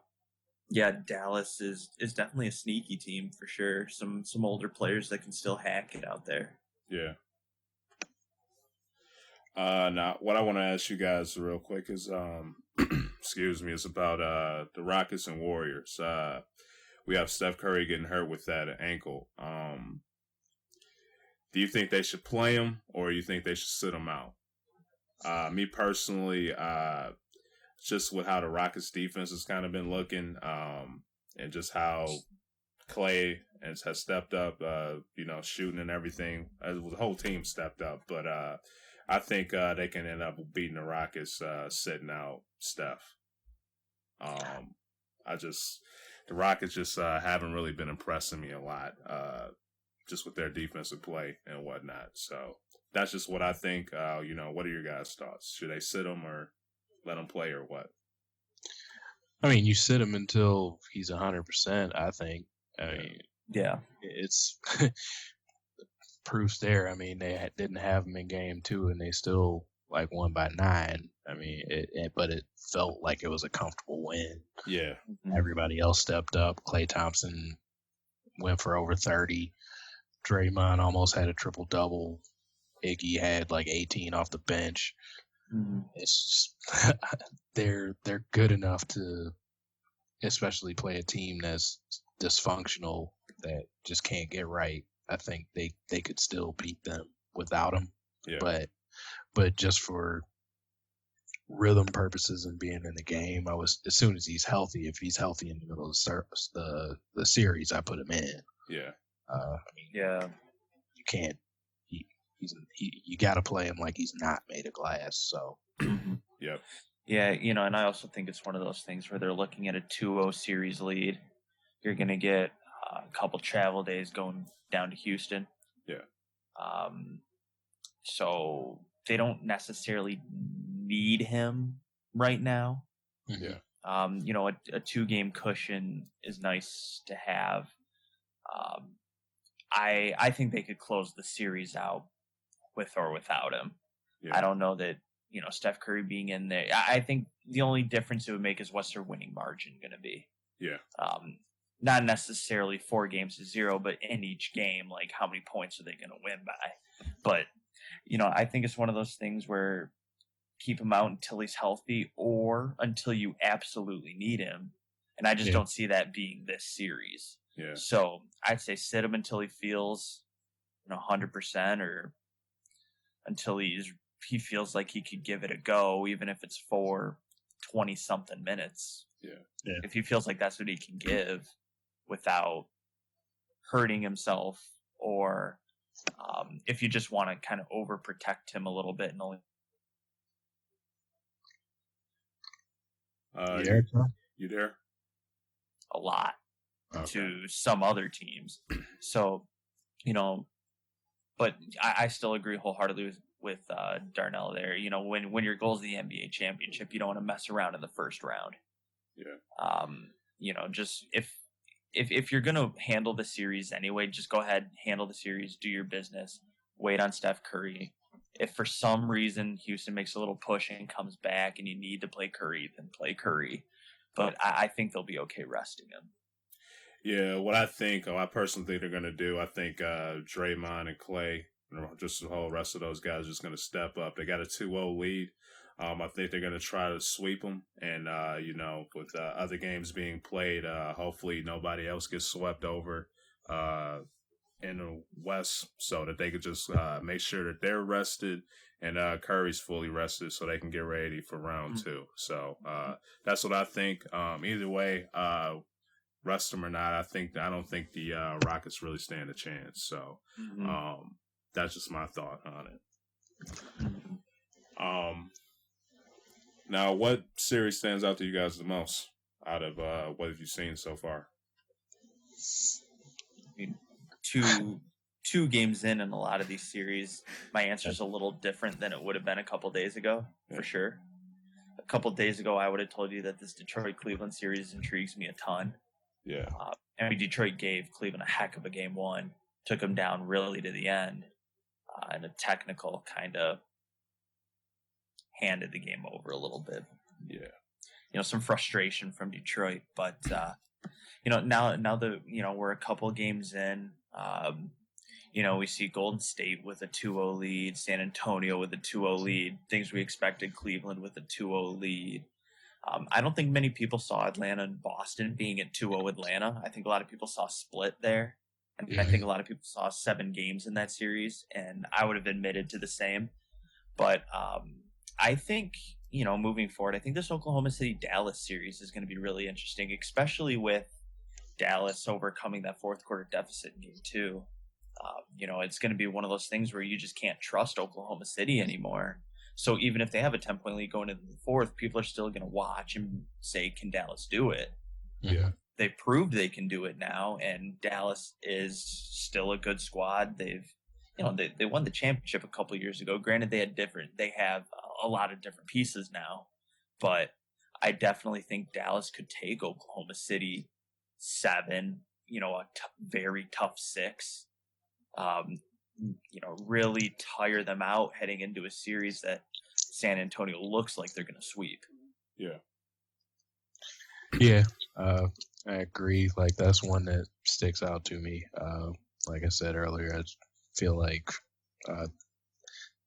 yeah, Dallas is definitely a sneaky team for sure. Some older players that can still hack it out there. Yeah. Now what I want to ask you guys real quick is excuse me, it's about the Rockets and Warriors. We have Steph Curry getting hurt with that ankle. Do you think they should play him, or you think they should sit him out? Me personally, just with how the Rockets defense has kind of been looking, and just how Clay has stepped up, you know, shooting and everything. The whole team stepped up, but I think they can end up beating the Rockets sitting out Steph. The Rockets just haven't really been impressing me a lot, just with their defensive play and whatnot. So that's just what I think. You know, what are your guys' thoughts? Should they sit him or let him play, or what? I mean, you sit him until he's 100%. I think. I mean, yeah, it's proofs there. I mean, they didn't have him in game 2, and they still like won by 9. I mean, but it felt like it was a comfortable win. Yeah. Everybody else stepped up. Klay Thompson went for over 30. Draymond almost had a triple double. Iggy had like 18 off the bench. It's just, they're good enough to, especially play a team that's dysfunctional, that just can't get right. I think they could still beat them without him. Yeah. But just for rhythm purposes and being in the game, as soon as he's healthy, if he's healthy in the middle of the series, I put him in. Yeah. I mean, yeah. You can't. You got to play him like he's not made of glass. So. Yep. Yeah, you know, and I also think it's one of those things where they're looking at a 2-0 series lead. You're going to get a couple travel days going down to Houston. Yeah. So they don't necessarily need him right now. Yeah. You know, a 2-game cushion is nice to have. I think they could close the series out with or without him. Yeah. I don't know that, you know, Steph Curry being in there. I think the only difference it would make is what's their winning margin going to be. Yeah. Not necessarily 4-0, but in each game, like how many points are they going to win by? But, you know, I think it's one of those things where keep him out until he's healthy or until you absolutely need him. And I just don't see that being this series. Yeah. So I'd say sit him until he feels, you know, 100%, or until he's he feels like he could give it a go, even if it's for 20 something minutes. Yeah. If he feels like that's what he can give without hurting himself, or if you just want to kind of overprotect him a little bit and only you there? a lot to some other teams. So, but I still agree wholeheartedly with Darnell there. When your goal is the NBA championship, you don't want to mess around in the first round. Yeah. Just if you're going to handle the series anyway, just go ahead, handle the series, do your business, wait on Steph Curry. If for some reason Houston makes a little push and comes back and you need to play Curry, then play Curry. But I think they'll be okay resting him. Yeah, what I personally think they're going to do, I think Draymond and Clay, just the whole rest of those guys are just going to step up. They got a 2-0 lead. I think they're going to try to sweep them. And, with other games being played, hopefully nobody else gets swept over in the West, so that they could just make sure that they're rested and Curry's fully rested so they can get ready for round two. So that's what I think. Either way, rest them or not, I don't think the Rockets really stand a chance. So that's just my thought on it. Now, what series stands out to you guys the most out of what have you seen so far? Two games in a lot of these series, my answer is a little different than it would have been a couple days ago, for sure. A couple days ago, I would have told you that this Detroit-Cleveland series intrigues me a ton. Yeah. Detroit gave Cleveland a heck of a game one, took them down really to the end, and a technical kind of handed the game over a little bit. Yeah. Some frustration from Detroit, but now that we're a couple games in, we see Golden State with a 2-0 lead, San Antonio with a 2-0 lead, things we expected, Cleveland with a 2-0 lead. I don't think many people saw Atlanta and Boston being at 2-0 Atlanta. I think a lot of people saw a split there. And I think a lot of people saw 7 games in that series, and I would have admitted to the same. But I think, moving forward, I think this Oklahoma City-Dallas series is going to be really interesting, especially with Dallas overcoming that fourth quarter deficit in game 2. It's going to be one of those things where you just can't trust Oklahoma City anymore. So even if they have a 10-point lead going into the fourth, people are still going to watch and say, can Dallas do it? Yeah. They proved they can do it now, and Dallas is still a good squad. They've, they won the championship a couple years ago. Granted, they have a lot of different pieces now, but I definitely think Dallas could take Oklahoma City 7, very tough 6. Really tire them out heading into a series that San Antonio looks like they're going to sweep. Yeah. Yeah, I agree. Like, that's one that sticks out to me. Like I said earlier, I feel like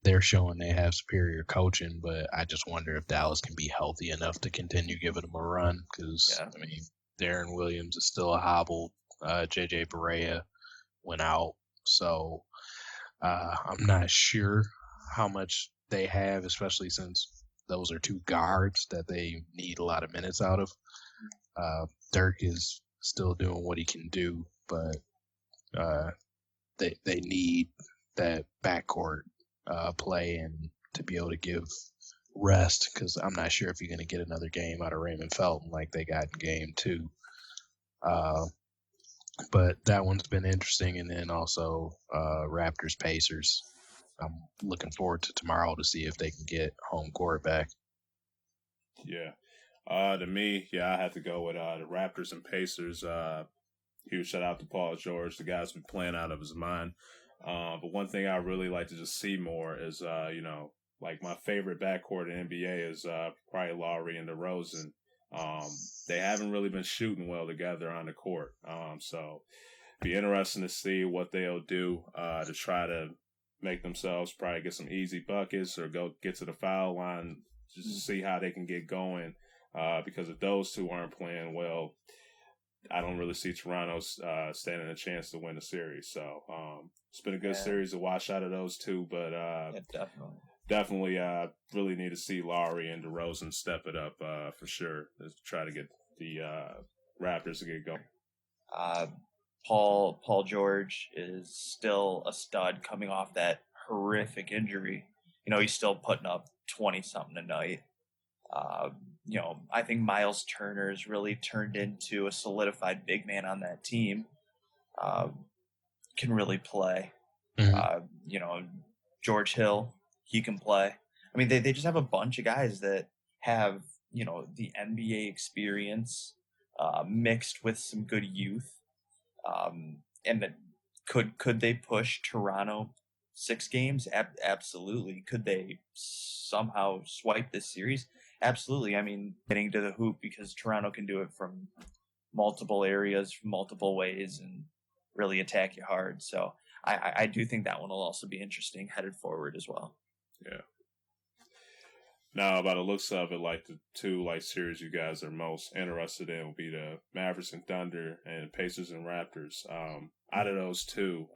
they're showing they have superior coaching, but I just wonder if Dallas can be healthy enough to continue giving them a run. Because, Darren Williams is still a hobble. JJ Barea went out. So I'm not sure how much they have, especially since those are 2 guards that they need a lot of minutes out of. Dirk is still doing what he can do, but they need that backcourt play and to be able to give rest, because I'm not sure if you're going to get another game out of Raymond Felton like they got in game 2. But that one's been interesting. And then also Raptors Pacers. I'm looking forward to tomorrow to see if they can get home court back. Yeah. To me, I have to go with the Raptors and Pacers. Huge shout out to Paul George. The guy's been playing out of his mind. But one thing I really like to just see more is, like my favorite backcourt in NBA is probably Lowry and DeRozan. They haven't really been shooting well together on the court. So be interesting to see what they'll do to try to make themselves probably get some easy buckets or go get to the foul line just to see how they can get going. Because if those two aren't playing well, I don't really see Toronto standing a chance to win the series. So it's been a good series to watch out of those two, but definitely. definitely really need to see Lowry and DeRozan step it up for sure. Let's try to get the Raptors to get going. Paul George is still a stud coming off that horrific injury. He's still putting up 20 something a night. I think Miles Turner has really turned into a solidified big man on that team. Can really play. George Hill, he can play. I mean, they just have a bunch of guys that have, the NBA experience mixed with some good youth. And that could they push Toronto 6 games? Absolutely. Could they somehow swipe this series? Absolutely. I mean, getting to the hoop, because Toronto can do it from multiple areas, from multiple ways, and really attack you hard. So I do think that one will also be interesting headed forward as well. Yeah. Now, by the looks of it, like the two series you guys are most interested in will be the Mavericks and Thunder and Pacers and Raptors. Out of those two,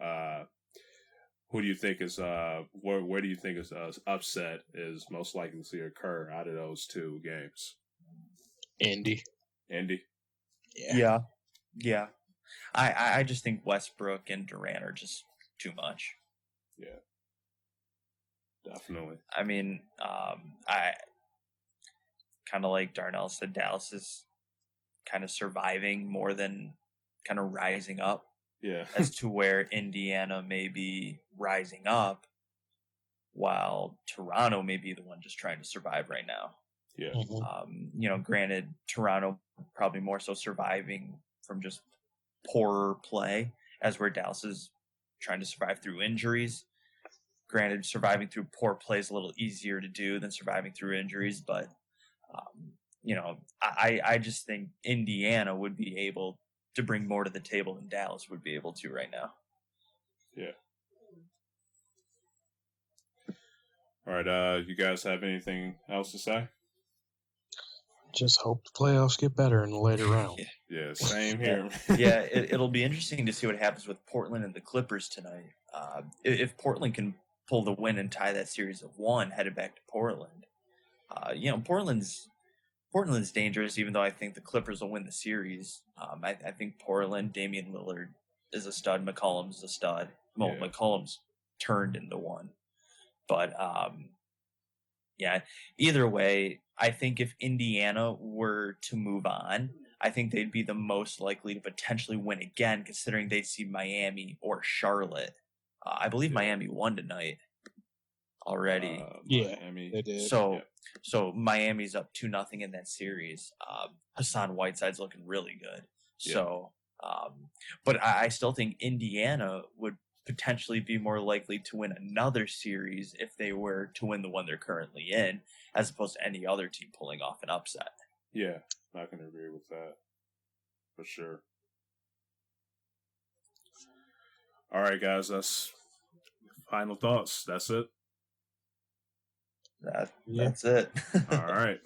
who do you think is where do you think is upset is most likely to occur out of those two games? Indy. Yeah. I just think Westbrook and Durant are just too much. Yeah. Definitely. I mean, I kind of like Darnell said, Dallas is kind of surviving more than kind of rising up. Yeah. As to where Indiana may be rising up, while Toronto may be the one just trying to survive right now. Yeah. Mm-hmm. Granted, Toronto probably more so surviving from just poorer play, as where Dallas is trying to survive through injuries. Granted, surviving through poor play is a little easier to do than surviving through injuries, but I just think Indiana would be able to bring more to the table than Dallas would be able to right now. Yeah. All right. You guys have anything else to say? Just hope the playoffs get better in the later round. Yeah, same here. Yeah, it'll be interesting to see what happens with Portland and the Clippers tonight. If Portland can pull the win and tie that series of 1 headed back to Portland, Portland's dangerous, even though I think the Clippers will win the series. I think Portland, Damian Lillard is a stud. McCollum's a stud. Well, Yeah. McCollum's turned into one. But, either way, I think if Indiana were to move on, I think they'd be the most likely to potentially win again, considering they'd see Miami or Charlotte. I believe Miami won tonight already. Miami. They did. So Miami's up 2-0 in that series. Hassan Whiteside's looking really good. Yeah. So, but I still think Indiana would potentially be more likely to win another series if they were to win the one they're currently in, as opposed to any other team pulling off an upset. Yeah, I can agree with that for sure. All right, guys, that's final thoughts. That's it. That's it. All right.